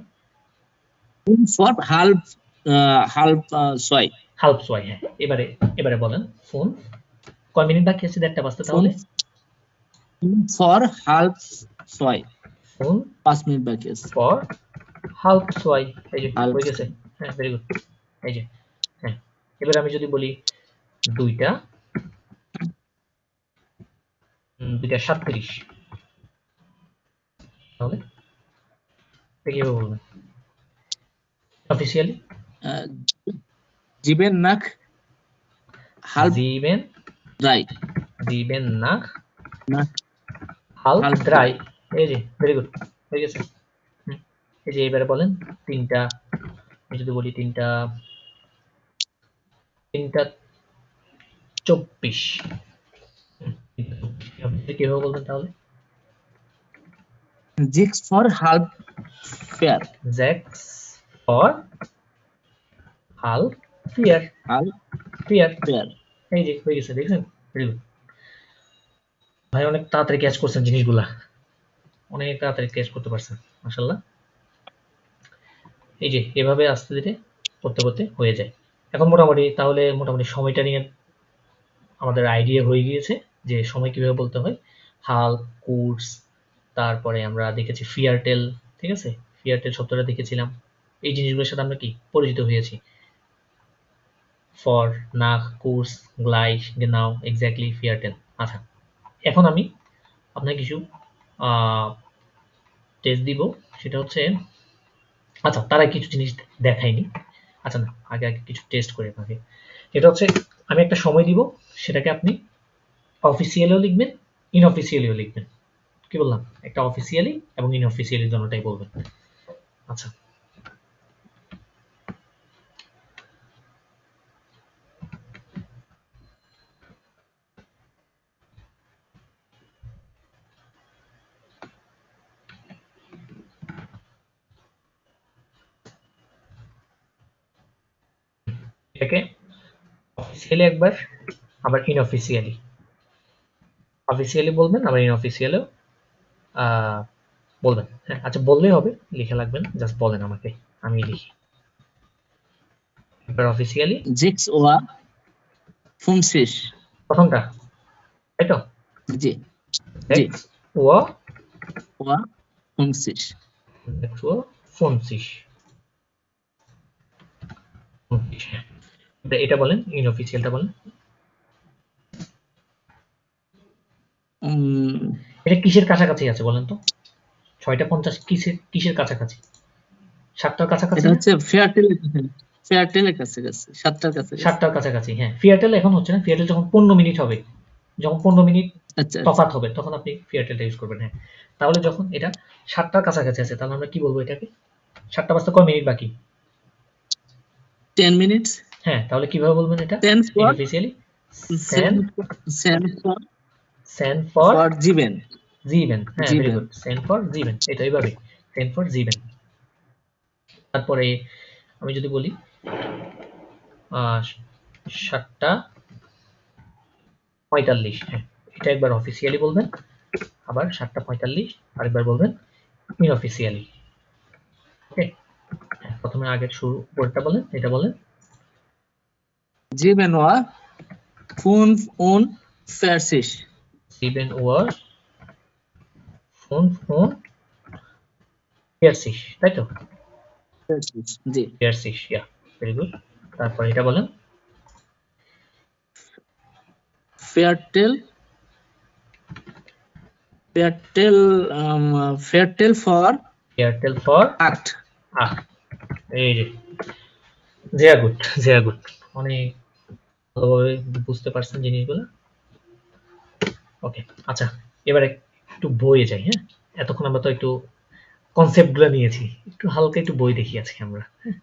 ফর হাল্প হাল্প 6 হাল্প সোয়াই, হ্যাঁ, এবারে বলেন ফোন কয় মিনিট বাকি আছে 1.5টা বাজতে? ফোন তাহলে ফর হাল্প 6 ফোন 5 মিনিট বাকি আছে। ফর হাল্প সোয়াই, এই যে হাল্প হয়ে গেছে, হ্যাঁ, ভেরি গুড, এই যে, হ্যাঁ। এবার আমি যদি বলি 2টা 37, তাহলে এটা কিভাবে বলবেন অফিসিয়ালি? জিবেন নাক হাল্প জিবেন ড্রাই নাক নাক হাল্প হাল্প ড্রাই, ড্রাই। এই যে ভেরি গুড, হয়ে গেছে। এই যে এবারে বলেন 3টা, আমি যদি বলি 3টা 24, কিভাবে বলবেন তাহলে? জিক্স for help fair jacks for help fear, help fear, fair. এই যে হয়ে গেছে, দেখছেন? ভেরি গুড ভাই, অনেক তাড়াতাড়ি ক্যাচ করছেন জিনিসগুলা, অনেক তাড়াতাড়ি ক্যাচ করতে পারছেন, মাশাআল্লাহ। এই যে এভাবে আস্তে ধীরে করতে করতে হয়ে যায়। এখন মোটামুটি, তাহলে মোটামুটি সময়টা নিয়ে আমাদের আইডিয়া হয়ে গিয়েছে যে সময় কিভাবে বলতে হয়। হাল, কোর্স, তারপরে আমরা দেখেছি ফিয়ারটেল, ঠিক আছে, ফিয়ারটেল শব্দটা দেখেছিলাম। এই জিনিসগুলোর সাথে আমরা কি পরিচিত হয়েছি। ফর, নাখ, কোর্স, গ্লাইশ, গেনাও, এক্স্যাক্টলি, ফিয়ারটেল। আচ্ছা, এখন আমি আপনাকে কিছু টেস্ট দিব, সেটা হচ্ছে, আচ্ছা তার আগে কিছু জিনিস দেখাইনি। আচ্ছা না, আগে আগে কিছু টেস্ট করি আপনাকে। এটা হচ্ছে আমি একটা সময় দিব, সেটাকে আপনি অফিসিয়ালিও লিখবেন, ইনঅফিসিয়ালিও লিখবেন। কি বললাম? একটা অফিসিয়ালি এবং ইনঅফিসিয়ালি দুটোটাই বলবেন। আচ্ছা, এটাকে অফিসিয়ালি একবার, আবার ইনঅফিসিয়ালি। অফিসিয়ালি বলবেন, আবার ইনঅফিসিয়ালিও বলবেন। হ্যাঁ, আচ্ছা বললেই হবে, লিখে লাগবেন, জাস্ট বলেন আমাকে, আমি লিখি। একবার অফিসিয়ালি, জিক্স ওয়া ফুমসিস। প্রথমটা, তাই তো? জি জি, এক্স ওয়া ওয়া ফুমসিস। এক্স ওয়া ফোনসিস। এটা বলেন, ইনঅফিসিয়ালটা বলেন। এটা কিসের কাছাকাছি আছে বলেন তো? 6:50 কিসের কাছাকাছি? 7টার কাছাকাছি এটা না? হচ্ছে ফেয়ারটেলের কাছাকাছি, 7টার কাছাকাছি। 7টার কাছাকাছি, হ্যাঁ। ফিয়ারটেল এখন হচ্ছে না, ফিয়ারটেল যখন 15 মিনিট হবে, যখন 15 মিনিট আচ্ছা আচ্ছা, তফাৎ হবে, তখন আপনি ফিয়ারটেলটা ইউজ করবেন। হ্যাঁ, তাহলে যখন এটা 7টার কাছাকাছি আছে, তাহলে আমরা কি বলবো এটাকে? 7টা বাজতে কয় মিনিট বাকি? 10 মিনিটস। হ্যাঁ, তাহলে কিভাবে বলবেন এটা 10 ফর ইনঅফিসিয়ালি? সেন সেন ফর ফর জিবেন। জিবেন। হ্যাঁ, ভেরি জিবেন। গুড। সেন ফর জিবেন, এটা এইভাবে, সেন ফর জিবেন। তারপরে আমি যদি বলি 7:45, হ্যাঁ, এটা একবার অফিসিয়ালি বলবেন, আবার 7:45 আরেকবার বলবেন ইনঅফিসিয়ালি। ওকে, হ্যাঁ, প্রথমে আগের শুরু পরেরটা বলেন, এটা বলেন। জিবেন ওয়া ফুন উন ফেয়ারসিস। সিবেন ওয়ার ফোন ফোন পিয়ারসিস, তাই তো? জি। পিয়ারসিস, ইয়া, ভেরি গুড। তারপর এটা বলেন। Fairy tale fairy tale fairy tale for Airtel for আট। এই যে, জিয়া গুড, জিয়া গুড, অনেক ভালোভাবে বুঝতে পারছেন জিনিসগুলো। ওকে, আচ্ছা, এবারে একটু বইয়ে যাই। হ্যাঁ, এতক্ষণ আমরা তো একটু কনসেপ্ট গুলো নিয়েছি, একটু হালকা একটু বই দেখি আজকে আমরা। হ্যাঁ,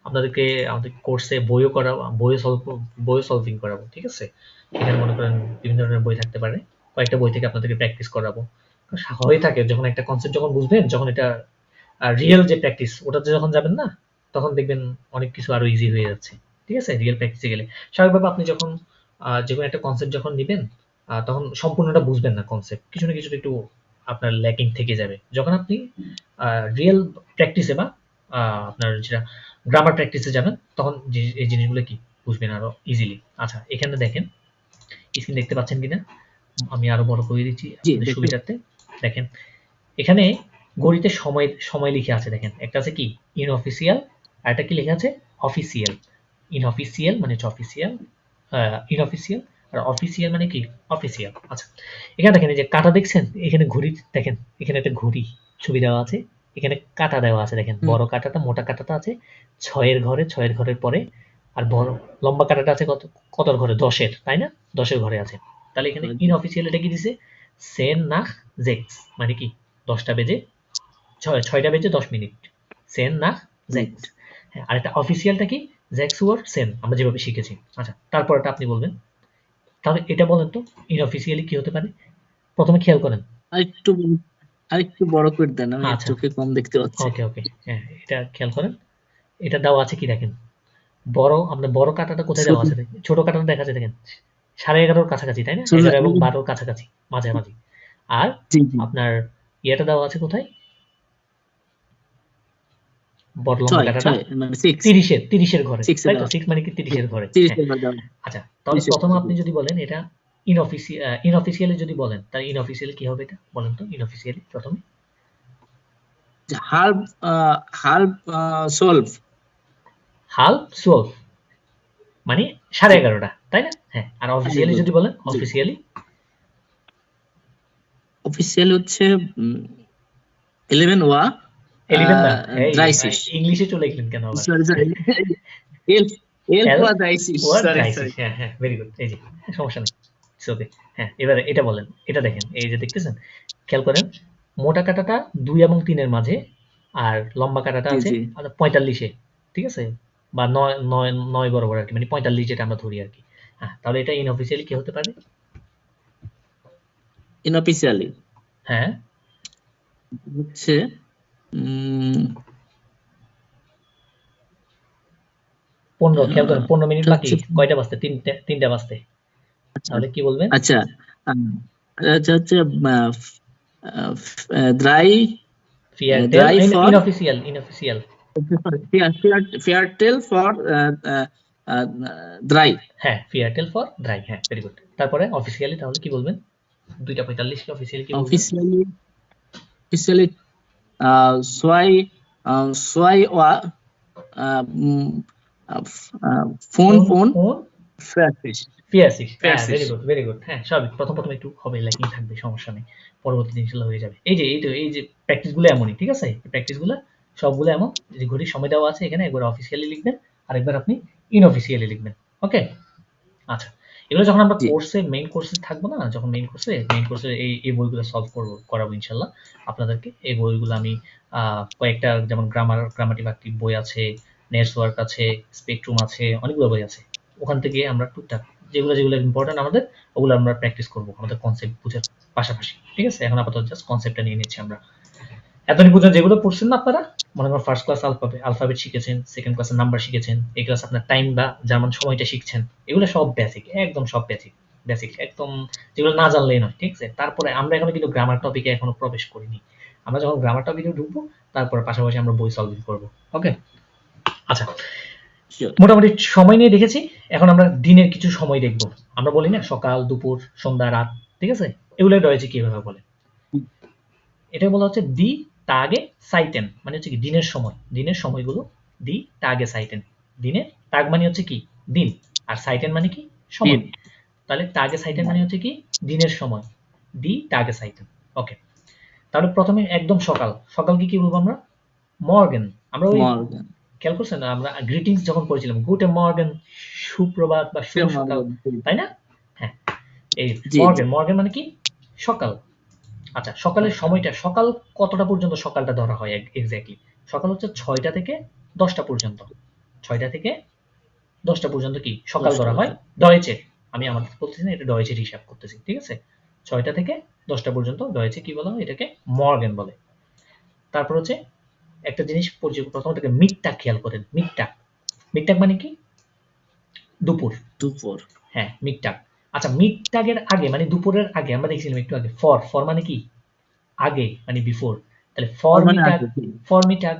আপনাদেরকে আমাদের কোর্সে বইও করাবো, বইও সলভিং করাবো, ঠিক আছে? এখানে মনে করেন বিভিন্ন ধরনের বই থাকতে পারে, কয়েকটা বই থেকে আপনাদেরকে প্র্যাকটিস করাবো। হয়ে থাকে যখন একটা কনসেপ্ট যখন বুঝবেন, যখন এটা রিয়েল যে প্র্যাকটিস, ওটাতে যখন যাবেন না, তখন দেখবেন অনেক কিছু আরো ইজি হয়ে যাচ্ছে, ঠিক আছে? রিয়েল প্র্যাকটিসে গেলে স্বাভাবিকভাবে আপনি যখন যে কোনো একটা কনসেপ্ট যখন নিবেন, তখন সম্পূর্ণটা বুঝবেন না, কনসেপ্ট কিছু না কিছু একটু আপনার ল্যাকিং থেকে যাবে। যখন আপনি রিয়েল প্র্যাকটিসে বা আপনার যেটা গ্রামার প্র্যাকটিসে যাবেন, তখন এই জিনিসগুলো কি বুঝবেন আরো ইজিলি। আচ্ছা, এখানে দেখেন, স্ক্রিন দেখতে পাচ্ছেন কিনা? আমি আরো বড় করে দিচ্ছি জি, আপনাদের সুবিধার্থে। দেখেন, এখানে ঘড়িতে সময় সময় লিখে আছে, দেখেন একটা আছে কি ইনঅফিসিয়াল, আর একটা কি লেখা আছে অফিসিয়াল। ইনঅফিসিয়াল মানে হচ্ছে অফিসিয়াল, ইনঅফিসিয়াল, আর অফিসিয়াল মানে কি অফিসিয়াল। আচ্ছা, এখানে দেখেন এই যে কাটা দেখছেন, এখানে ঘড়ি দেখেন, এখানে একটা ঘড়ি ছবি দেওয়া আছে, এখানে কাটা দেওয়া আছে, দেখেন বড় কাটাটা, মোটা কাটাটা আছে 6-এর ঘরে, 6-এর ঘরের পরে, আর বড় লম্বা কাটাটা আছে কতর ঘরে? 10-এর, তাই না? 10-এর ঘরে আছে। তাহলে এখানে ইনঅফিসিয়াল এটা কি দিছে? সেন নাখ জেক্স, মানে কি 10টা বেজে 6টা বেজে 10 মিনিট, সেন নাখ জেক্স। হ্যাঁ, আর একটা অফিসিয়ালটা কি? জেক্স ওয়ার সেন, আমরা যেভাবে শিখেছি। আচ্ছা, তারপরটা আপনি বলবেন। তাহলে এটা বলেন তো ইনঅফিসিয়ালি কি হতে পারে? প্রথমে খেয়াল করেন। আরেকটু বড় করে দেন, আমি আচ্ছা, চোখে কম দেখতে পাচ্ছি। ওকে ওকে, হ্যাঁ, এটা খেয়াল করেন। এটা দেওয়া আছে কি দেখেন, বড়, আপনার বড় কাটাটা কোথায় দেওয়া আছে? ছোট কাটাটা দেখা যায়, দেখেন 11:30 কাছাকাছি, তাই না? 11 এবং 12 কাছাকাছি, মাঝামাঝি। আর জি জি, আপনার ইয়েটা দেওয়া আছে কোথায়? বড় লম্বা কাটাটা মানে 6 30-এর ঘরে, 6 তাই তো? 6 মানে কি 30-এর ঘরে। 30 হ্যাঁ। এর মধ্যে হবে। আচ্ছা, তাহলে 30 এর প্রথমে মধ্যে। আপনি যদি বলেন এটা ইনঅফিসিয়ালি যদি বলেন, তাহলে ইনঅফিসিয়ালি কি হবে এটা বলেন তো? ইনঅফিসিয়ালি প্রথমে হাল্প সলভ হাল্ফ 12 মানে 11:30, তাই না? হ্যাঁ। আর অফিসিয়ালি যদি বলেন, জি। অফিসিয়ালি অফিসিয়াল হচ্ছে 11 ওয়া 11 না। এই দ্রাইসিস। ইংলিশে চলে গেলেন কেন আবার? সরি এলফ এল ওয়া দ্রাইসিস। War sorry ড্রাইসিস। হ্যাঁ, হ্যাঁ, ভেরি গুড। এই যে, সমস্যা নেই। It's okay. হ্যাঁ, এবারে এটা বলেন। এটা দেখেন। এই যে দেখতেছেন? খেয়াল করেন। মোটা কাঁটাটা 2 এবং 3 এর মাঝে, আর লম্বা কাঁটাটা জি আছে জি 45 এ। ঠিক আছে? বা 9 বরাবর আরকি। মানে 45 যেটা আমরা ধরি আরকি। হ্যাঁ, তাহলে এটা ইনঅফিসিয়ালি কি হতে পারে? ইনঅফিসিয়ালি হ্যাঁ, হচ্ছে 15 খেয়াল করেন 15 মিনিট এটা বাকি। হচ্ছে কয়টা বাজতে? 3টা বাজতে। আচ্ছা তাহলে কি বলবেন? আচ্ছা আচ্ছা হচ্ছে ড্রাই ফেয়ারটেল ড্রাই ফর ইনঅফিসিয়াল। ফেয়ারটেল ফর ড্রাই হ্যাঁ, ফেয়ারটেল ফর ড্রাই। হ্যাঁ, ভেরি গুড। তারপরে অফিসিয়ালি তাহলে কি বলবেন? 2:45 কে অফিসিয়ালি কি বলবেন? অফিসিয়ালি সোয়াই সোয়াই ওয়া ফোন ফ্যাসিস ফিয়াসিস। হ্যাঁ, ফ্যাসিস ভেরি গুড, ভেরি গুড। হ্যাঁ, স্বাভাবিক। প্রথম একটু হবে, ল্যাকিং থাকবে, সমস্যা নেই। পরবর্তীতে ইনশাআল্লাহ হয়ে যাবে। এই যে প্র্যাকটিস গুলো এমনই, ঠিক আছে? প্র্যাকটিস গুলো সবগুলো এমন যে ঘড়ির সময় দেওয়া আছে এখানে, একবার অফিসিয়ালি লিখবেন, আরেকবার আপনি ইনঅফিসিয়ালি লিখবেন। ওকে? আচ্ছা। এগুলো যখন আমরা জি মেইন কোর্সে থাকবো না, যখন মেইন কোর্সে এই বইগুলো সলভ করাবো ইনশাআল্লাহ আপনাদেরকে। এই বইগুলো আমি কয়েকটা, যেমন গ্রামাটিক বই আছে, নেটস ওয়ার্ক আছে, স্পেকট্রুম আছে, অনেকগুলো বই আছে। ওখান থেকে আমরা টুকটাক যেগুলো ইম্পর্টেন্ট আমাদের, ওগুলো আমরা প্র্যাকটিস করবো আমাদের কনসেপ্ট বুঝার পাশাপাশি। ঠিক আছে? এখন আপাতত জাস্ট কনসেপ্টটা নিয়ে নিচ্ছি আমরা। এতদিন পর্যন্ত যেগুলো পড়ছেন না আপনারা, মনে করেন ফার্স্ট ক্লাস আলফাবেট শিখেছেন, সেকেন্ড ক্লাসে নাম্বার শিখেছেন, এই ক্লাস আপনার টাইম বা জার্মান সময়টা শিখছেন, এগুলো সব বেসিক, একদম সব বেসিক একদম, যেগুলো না জানলেই নয়। ঠিক আছে? তারপরে আমরা এখনো কিন্তু গ্রামার টপিকে এখনো প্রবেশ করিনি। আমরা যখন গ্রামার টপিকে ঢুকবো, তারপর পাশাপাশি আমরা বই সলভিং করবো। ওকে? আচ্ছা, sure. মোটামুটি সময় নিয়ে দেখেছি। এখন আমরা দিনের কিছু সময় দেখবো। আমরা বলি না সকাল, দুপুর, সন্ধ্যা, রাত। ঠিক আছে? এগুলো রয়েছে কিভাবে বলে। এটা বলা হচ্ছে দি তাগে সাইটেন, মানে হচ্ছে কি দিনের সময়, দিনের সময়গুলো দি তাগে সাইটেন। দিনের তাগ মানে হচ্ছে কি দিন, আর সাইটেন মানে কি সময়। তাহলে তাগে সাইটেন মানে হচ্ছে কি দিনের সময়, দি তাগে সাইটেন। ওকে, তাহলে প্রথমে একদম সকাল কি বলবো আমরা? মর্গেন। আমরা ওই মর্গান খেয়াল করছেন না, আমরা গ্রিটিংস যখন পড়েছিলাম, গুটে মর্গেন, সুপ্রভাত বা শুভ সকাল, তাই না? হ্যাঁ, এই জি মর্গেন মানে কি সকাল। আচ্ছা, সকালের সময়টা, সকাল কতটা পর্যন্ত সকালটা ধরা হয় এক্স্যাক্টলি? সকাল হচ্ছে 6টা থেকে 10টা পর্যন্ত। 6টা থেকে 10টা পর্যন্ত কি সকাল ধরা হয় ডয়েচে। আমি আমাদের বলতেছি না, এটা ডয়েচের হিসাব করতেছি। ঠিক আছে? 6টা থেকে 10টা পর্যন্ত ডয়েচে কি বলা হয়? এটাকে মর্গেন বলে। তারপর হচ্ছে একটা জিনিস প্রথম থেকে মিডটাগ খেয়াল করেন। মিডটাগ মানে কি? দুপুর। দুপুর হ্যাঁ, মিডটাগ। আচ্ছা, মিডটাগের আগে মানে দুপুরের আগে আমরা দেখছিলাম একটু আগে, ফর মানে কি আগে, মানে বিফোর। তাহলে মানে ফরমিটাগ,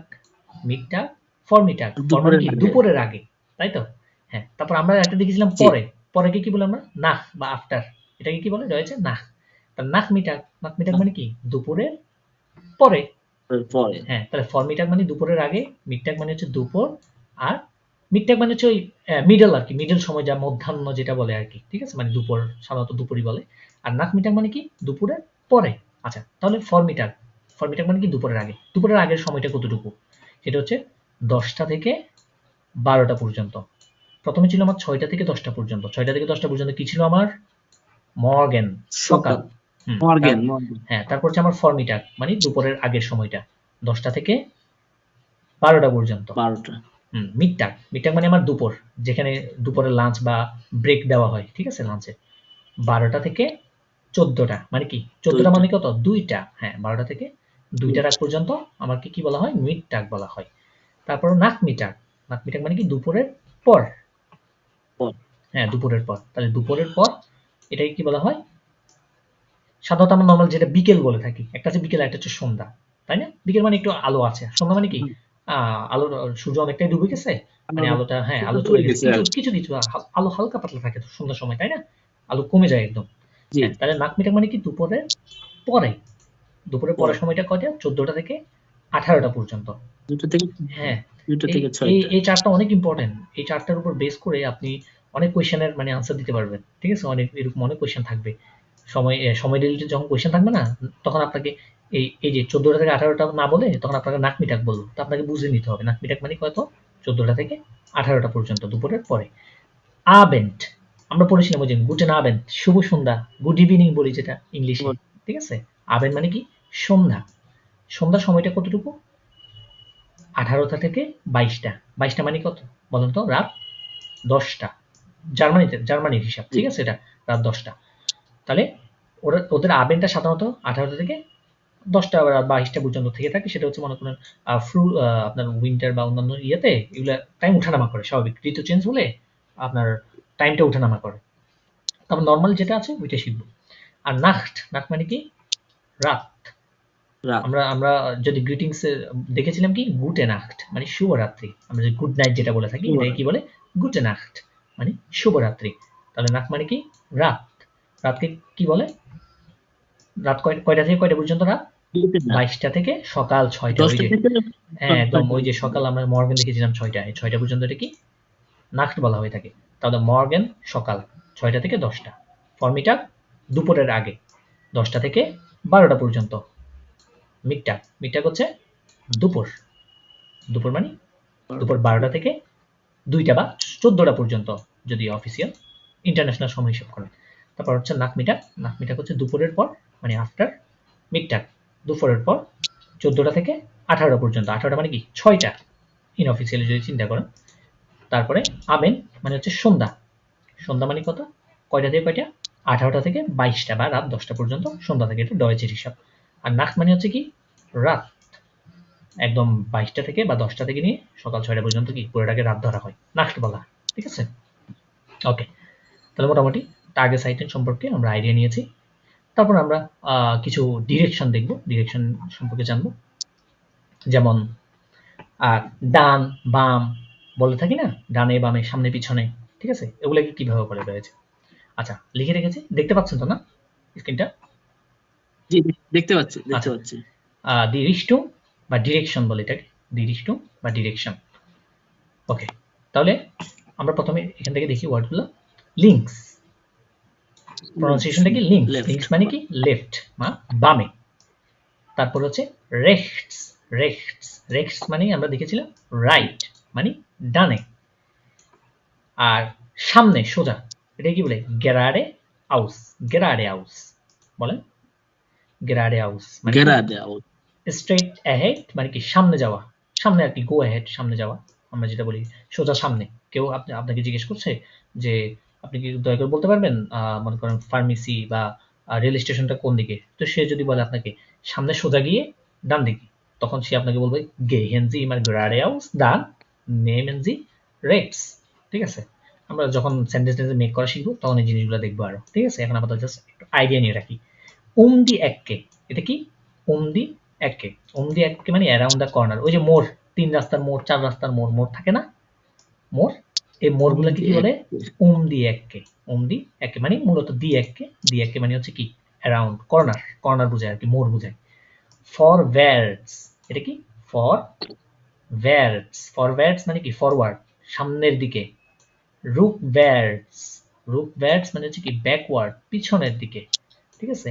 মিডটাগ, ফরমিটাগ। ফর মানে কি দুপুরের আগে, তাই তো? হ্যাঁ, তারপর আমরা একটা দেখেছিলাম পরে কি বলে আমরা? নাহ বা আফটার, এটাকে কি বলে রয়েছে? নাহ। তাহলে নাহমিটাগ মানে কি দুপুরের পরে। পরে হ্যাঁ, তাহলে ফরমিটাগ মানে দুপুরের আগে, মিডটাগ মানে হচ্ছে দুপুর, আর মিডটাগ মানে হচ্ছে ওই মিডল আর কি, মিডল সময়, যা মধ্যাহ্ন যেটা বলে আর কি। ঠিক আছে? মানে দুপুর, সাধারণত দুপুরই বলে। আর নাহমিটাগ মানে কি দুপুরের পরে। আচ্ছা, তাহলে ফরমিটাগ মানে কি দুপুরের আগে। দুপুরের আগের সময়টা কতটুকু? সেটা হচ্ছে 10টা থেকে 12টা পর্যন্ত। প্রথমে ছিল আমার 6টা থেকে 10টা পর্যন্ত। 6টা থেকে 10টা পর্যন্ত কি ছিল আমার? মর্গেন, সকাল। মর্গেন হ্যাঁ, তারপর হচ্ছে আমার ফরমিটাগ মানে দুপুরের আগের সময়টা, 10টা থেকে 12টা পর্যন্ত। 12টা মিডটাগ মানে আমার দুপুর, যেখানে দুপুরের লাঞ্চ বা ব্রেক দেওয়া হয়। ঠিক আছে? লাঞ্চে 12টা থেকে 14টা মানে কি? 14টা মানে কত? 2টা। হ্যাঁ, 12টা থেকে 2টার আগ পর্যন্ত আমাকে কি বলা হয়? মিডটাগ বলা হয়। তারপর নাকমিটাগ মানে কি দুপুরের পর। হ্যাঁ, দুপুরের পর। তাহলে দুপুরের পর এটাকে কি বলা হয়? সাধারণত আমরা নর্মাল যেটা বিকেল বলে থাকি, একটা হচ্ছে বিকেল, একটা হচ্ছে সন্ধ্যা, তাই না? বিকেল মানে একটু আলো আছে, সন্ধ্যা মানে কি আলো, সূর্য অনেকটাই ডুবে গেছে, মানে আলোটা, হ্যাঁ আলো ডুবে চলে গেছে, গেছে কিছু আর কিছু কিছু আলো হালকা পাতলা থাকে তো সন্ধ্যার সময়, তাই না? আলো কমে যায় একদম। জি হ্যাঁ, তাহলে নাক মিটাক মানে কি দুপুরের পরে, দুপুরের পরে পরের সময়টা কয়টা? 14টা থেকে 18টা পর্যন্ত। 2টা থেকে হ্যাঁ, 2টা এই থেকে এই 6টা এই চার্টটা অনেক ইম্পর্টেন্ট। এই চার্টটার উপর বেস করে আপনি অনেক কোয়েশ্চেনের মানে আনসার দিতে পারবেন। ঠিক আছে? অনেক এরকম অনেক কোয়েশ্চেন থাকবে। সময় রিলেটেড যখন কোয়েশ্চেন থাকবে না, তখন আপনাকে এই যে 14টা থেকে 18টা না বলে তখন আপনাকে নাক মিটাক বললো। তো আপনাকে বুঝে নিতে হবে নাক মিটাক মানে কত? 14টা থেকে 18টা পর্যন্ত দুপুরের পরে। আবেন্ড আমরা পড়েছিলাম ওই যে গুটেন আবেন্ড, শুভ সন্ধ্যা, গুড ইভিনিং বলি যেটা ইংলিশে। ঠিক আছে? আবেন্ড মানে কি? সন্ধ্যা। সন্ধ্যার সময়টা কতটুকু? 18টা থেকে 22টা। 22টা মানে কত বলেন তো? রাত 10টা। জার্মানির হিসাব। জি ঠিক আছে? এটা রাত 10টা। তাহলে ওদের আবেনটা সাধারণত 18টা থেকে 10টা বা রাত 22টা পর্যন্ত থেকে থাকে। সেটা হচ্ছে মনে করেন আপনার উইন্টার বা অন্যান্য ইয়েতে এগুলা টাইম উঠানামা করে, স্বাভাবিক। ঋতু চেঞ্জ হলে আপনার টাইমটা উঠানামা করে। তারপর নর্মাল যেটা আছে ওইটা শিখবো। আর নাক মানে কি? রাত। রাত আমরা আমরা যদি গ্রিটিংস দেখেছিলাম কি গুটে নাক্ট মানে শুভরাত্রি। আমরা যে গুড নাইট যেটা বলে থাকি এটাকে কি বলে? গুটে নাক্ট মানে শুভরাত্রি। তাহলে নাক মানে কি? রাত। রাতকে কি বলে? রাত কয়টা থেকে কয়টা পর্যন্ত? রাত 22টা থেকে সকাল 6টা। ওই 10টা যে থেকে হ্যাঁ একদম, ওই যে 6টা সকাল আমরা মর্গেন দেখেছিলাম 6টা, এই 6টা পর্যন্ত এটা কি? নাক্ট বলা হয়ে থাকে। তাহলে মর্গেন সকাল 6টা থেকে 10টা, ফর্মিটা দুপুরের আগে 10টা থেকে 12টা পর্যন্ত, মিডটাক হচ্ছে দুপুর। দুপুর মানে দুপুর 12টা থেকে 2টা বা 14টা পর্যন্ত যদি অফিসিয়াল। ইন্টারন্যাশনাল সময় হিসাব করেন। তারপর হচ্ছে নাক মিটাক হচ্ছে দুপুরের পর, মানে আফটার মিডটাক, দুপুরের পর 14টা থেকে 18টা পর্যন্ত। 18টা মানে কি? 6টা ইনঅফিসিয়ালি যদি চিন্তা করেন। তারপরে আবেন মানে হচ্ছে সন্ধ্যা। সন্ধ্যা মানে কত? কয়টা থেকে কয়টা? 18টা থেকে 22টা বা রাত 10টা পর্যন্ত সন্ধ্যা থেকে, এটা ডয়েচের হিসাব। আর নাক মানে হচ্ছে কি? রাত। একদম 22টা থেকে বা 10টা থেকে নিয়ে সকাল 6টা পর্যন্ত কি পুরোটাকে রাত ধরা হয়, নাক্ট বলা হয়। ঠিক আছে? ওকে, তাহলে মোটামুটি টার্গেট সাইটেন সম্পর্কে আমরা আইডিয়া নিয়েছি। তারপর আমরা কিছু ডিরেকশন দেখব, ডিরেকশন সম্পর্কে জানবো। যেমন ডান বাম বলে থাকি না, ডানে বামে সামনে পিছনে। ঠিক আছে? এগুলোকে কিভাবে বলে রয়েছে। আচ্ছা, লিখে রেখেছি, দেখতে পাচ্ছেন তো না স্ক্রিনটা? জি দেখতে পাচ্ছি আচ্ছা, পাচ্ছি দি রিস্টুম বা ডিরেকশন বলে এটাকে, দি রিস্টুম বা ডিরেকশন। ওকে, তাহলে আমরা প্রথমে এখান থেকে দেখি ওয়ার্ডগুলো। লিঙ্কস, প্রনাউন্সিয়েশনটা কি? লিঙ্কস। লেফট লিঙ্কস মানে কি? লেফট বা বামে। তারপর হচ্ছে রেক্টস। রেক্টস মানে আমরা দেখেছিলাম রাইট মানে ডানে। আর সামনে সোজা, এটা কি বলে? গেরারে আউস। গেরারে আউস বলেন। গেরারে আউস মানে কি? গেরাদে আউট স্ট্রেট অ্যাহেড মানে কি? সামনে যাওয়া, সামনে আর কি, গো অ্যাহেড, সামনে যাওয়া। আমরা যেটা বলি সোজা সামনে। কেউ আপনাকে জিজ্ঞেস করছে যে আপনি কি দয়া করে বলতে পারবেন মনে করেন ফার্মেসি বা রেল স্টেশনটা কোন দিকে? তো সে যদি বলে আপনাকে সামনে সোজা গিয়ে ডান দিকে, তখন সে আপনাকে বলবে গehen Sie immer geradeaus dann nehmen Sie rechts। ঠিক আছে? আমরা যখন সেন্টেন্স মেক করা শিখবো তখন এই জিনিসগুলো দেখবো আরো। ঠিক আছে? এখন আপাতত জাস্ট একটু আইডিয়া নিয়ে রাখি। দি এক্কে, এটা কি? দি এক্কে। দি এক্কে মানে অ্যারাউন্ড দ্য কর্নার। ওই যে মোড়, 3 রাস্তার মোড়, 4 রাস্তার মোড়, থাকে না? মোড়, এই মোড়গুলোকে কি বলে? দি এক্কে। দি এক্কে মানে মূলত দি এক্কে। দি এক্কে মানে হচ্ছে কি? Around, corner. কর্নার বোঝায় আর কি, মোড় বোঝায়। ফরওয়ার্ডস, এটা কি? ফরওয়ার্ডস মানে কি? ফরওয়ার্ড, সামনের দিকে। রুকওয়ার্ডস মানে হচ্ছে কি? ব্যাকওয়ার্ড, পিছনের দিকে। ঠিক আছে?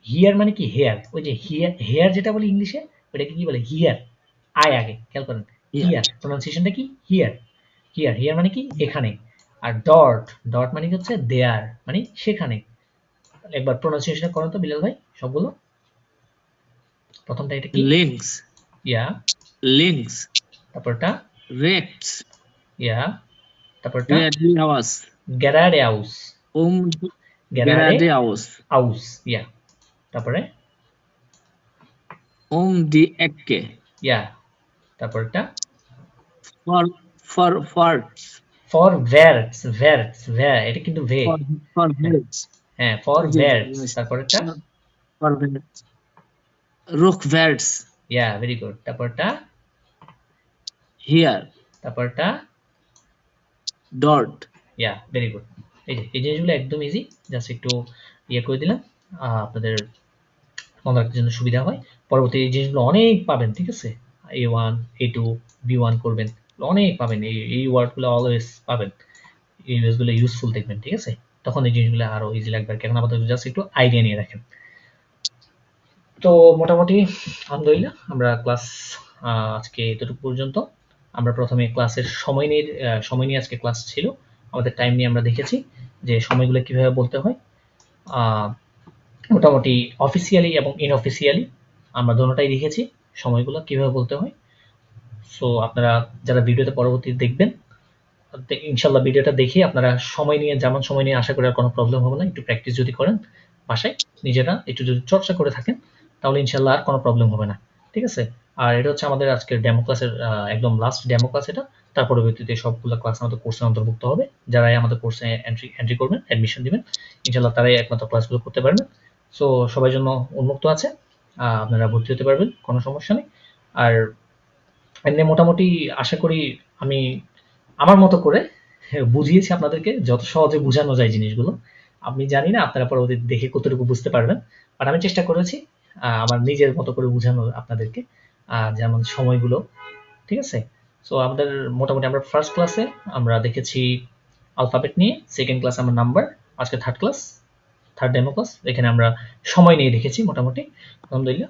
হিয়ার, মানে কি? হেয়ার। ওই যে হেয়ার যেটা বলি ইংলিশে, ওটাকে কি বলে? হিয়ার। আগে খেয়াল করেন, হিয়ার প্রনাউন্সিয়েশনটা কি? হিয়ার মানে কি? এখানে। আর ডট মানে হচ্ছে দেয়ার, মানে সেখানে। একবার প্রনাউন্সিয়েশন করেন তো বিলাল ভাই সবগুলো। প্রথমটা এটা কি? লিঙ্কস লিঙ্কস তারপরটা রেক্টস ইয়া, তারপরটা গেরাডিয়াস গ্যারাডেআউস। গেরাডিয়াস আউস ইয়া, তারপরে দি এক্কে ইয়া, তারপরটা ফরওয়ার্ডস ফরওয়ার্ডস, এটা কিন্তু ভে। ফরওয়ার্ডস হ্যাঁ, ফরওয়ার্ডস। তারপরটা রুকওয়ার্ডস ইয়া, ভেরি গুড। তারপরটা হিয়ার, তারপরটা ডট। Yeah, very good. এই জিনিসগুলো একদম ইজি, জাস্ট একটু ইয়ে করে দিলাম, আপনাদের মনে রাখার জন্য সুবিধা হয়। পরবর্তী এই জিনিসগুলো অনেক পাবেন, ঠিক আছে? A1 A2 B1 করবেন, অনেক পাবেন, এই ওয়ার্ডগুলো অলওয়েজ পাবেন, এই ইউজগুলো ইউজফুল দেখবেন, ঠিক আছে? তখন এই জিনিসগুলো আরো ইজি লাগবে, কেন আমাদের জাস্ট একটু আইডিয়া নিয়ে রাখেন। তো মোটামুটি আলহামদুলিল্লাহ আমরা ক্লাস আজকে এতটুকু পর্যন্ত। আমরা প্রথমে ক্লাসের সময় নিয়ে আজকে ক্লাস ছিল, আমাদের টাইম নিয়ে আমরা দেখেছি যে সময়গুলো কিভাবে বলতে হয়। মোটামুটি অফিসিয়ালি এবং ইনঅফিসিয়ালি আমরা দোনোটাই দেখেছি সময়গুলো কিভাবে বলতে হয়। সো আপনারা যারা ভিডিওতে পরবর্তী দেখবেন, ইনশাল্লাহ ভিডিওটা দেখে আপনারা যেমন সময় নিয়ে আশা করি আর কোনো প্রবলেম হবে না। একটু প্র্যাকটিস যদি করেন বাসায় নিজেরা, একটু যদি চর্চা করে থাকেন, তাহলে ইনশাল্লাহ আর কোনো প্রবলেম হবে না, ঠিক আছে? আর এটা হচ্ছে আমাদের আজকের ডেমো ক্লাসের একদম লাস্ট ডেমো ক্লাস এটা। তার পরবর্তীতে সবগুলো ক্লাস আমাদের কোর্সে অন্তর্ভুক্ত হবে। যারাই আমাদের কোর্সে এন্ট্রি করবেন, অ্যাডমিশন দিবেন, ইনশাল্লাহ তারাই একমাত্র ক্লাসগুলো করতে পারবেন। সো সবার জন্য উন্মুক্ত আছে, আপনারা ভর্তি হতে পারবেন, কোনো সমস্যা নেই। আর এমনি মোটামুটি আশা করি আমি আমার মতো করে বুঝিয়েছি আপনাদেরকে, যত সহজে বোঝানো যায় জিনিসগুলো। আমি জানি না আপনারা পরবর্তীতে দেখে কতটুকু বুঝতে পারবেন, বাট আমি চেষ্টা করেছি আমার নিজের মতো করে বোঝানোর আপনাদেরকে, যেমন সময়গুলো, ঠিক আছে? সো আমাদের মোটামুটি আমরা ফার্স্ট ক্লাসে আমরা দেখেছি আলফাবেট নিয়ে, সেকেন্ড ক্লাস আমরা নাম্বার, আজকে থার্ড ডেমো ক্লাস, এখানে আমরা সময় নিয়ে দেখেছি মোটামুটি। আলহামদুলিল্লাহ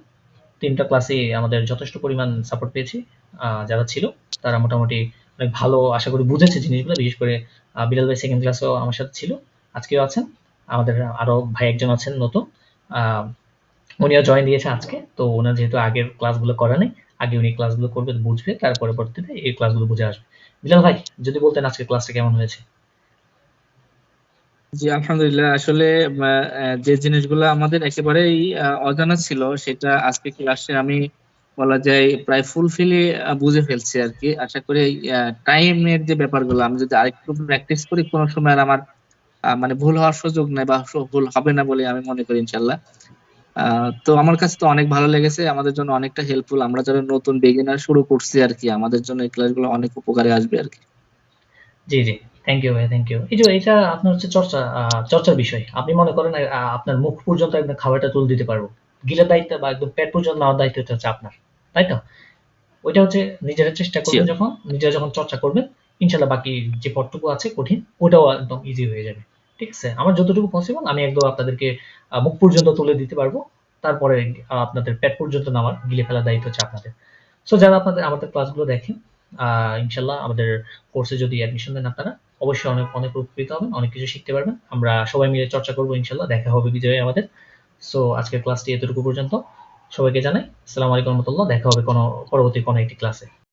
3টা ক্লাসে আমাদের যথেষ্ট পরিমাণ সাপোর্ট পেয়েছি, যারা ছিল তারা মোটামুটি অনেক ভালো আশা করি বুঝেছে জিনিসগুলো। বিশেষ করে বিলাল ভাই সেকেন্ড ক্লাসেও আমার সাথে ছিল, আজকেও আছেন। আমাদের আরো ভাই একজন আছেন নতুন, উনিও জয়েন দিয়েছে আজকে। তো ওনার যেহেতু আগের ক্লাসগুলো করা নেই, আগে উনি ক্লাসগুলো করবে, বুঝবে, তারপরে পরবর্তীতে এই ক্লাসগুলো বুঝে আসবে। বিলাল ভাই যদি বলতেন আজকে ক্লাসটা কেমন হয়েছে? জি আলহামদুলিল্লাহ, আসলে যে জিনিসগুলো আমাদের একেবারেই অজানা ছিল সেটা আজকে ক্লাসে আমি বলা যায় প্রায় ফুলফিলি বুঝে ফেলছি আর কি। আশা করি টাইমের যে ব্যাপারগুলো আমি যদি আরেকটু প্র্যাকটিস করি কোনো সময় আর আমার মানে ভুল হওয়ার সুযোগ নেই বা ভুল হবে না বলে আমি মনে করি ইনশাল্লাহ। তো আমার কাছে তো অনেক ভালো লেগেছে, আমাদের জন্য অনেকটা হেল্পফুল। আমরা যারা নতুন বিগিনার শুরু করছি আর কি, আমাদের জন্য এই ক্লাসগুলো অনেক উপকারে আসবে আর কি। জি, জি। থ্যাংক ইউ ভাই, থ্যাংক ইউ। এই যে এটা আপনার হচ্ছে চর্চার বিষয়। আপনি মনে করেন আপনার মুখ পর্যন্ত একদম খাবারটা তুলে দিতে পারবো। গিলার দায়িত্ব বা একদম পেট পর্যন্ত নেওয়ার দায়িত্বটা হচ্ছে আপনার। তাই তো? ওইটা হচ্ছে নিজেরা চেষ্টা করবেন, Sure. নিজেরা যখন চর্চা করবেন, ইনশাআল্লাহ বাকি যে পথটুকু আছে কঠিন, ওটাও একদম ইজি হয়ে যাবে। ঠিক আছে? আমার যতটুকু পসিবল আমি একদম আপনাদেরকে মুখ পর্যন্ত তুলে দিতে পারবো। তারপরে আপনাদের পেট পর্যন্ত নেওয়ার, গিলে ফেলার দায়িত্ব হচ্ছে আপনাদের। সো যারা আমাদের ক্লাসগুলো দেখেন, ইনশাল্লাহ আমাদের কোর্সে যদি অ্যাডমিশন দেন আপনারা, অবশ্যই অনেক অনেক উপকৃত হবেন, অনেক কিছু শিখতে পারবেন। আমরা সবাই মিলে চর্চা করবো, ইনশাল্লাহ দেখা হবে বিজয়ে আমাদের। সো আজকের ক্লাসটি এতটুকু পর্যন্ত। সবাইকে জানাই আসসালামু আলাইকুম রহমতুল্লাহ। দেখা হবে পরবর্তী কোনো একটি ক্লাসে।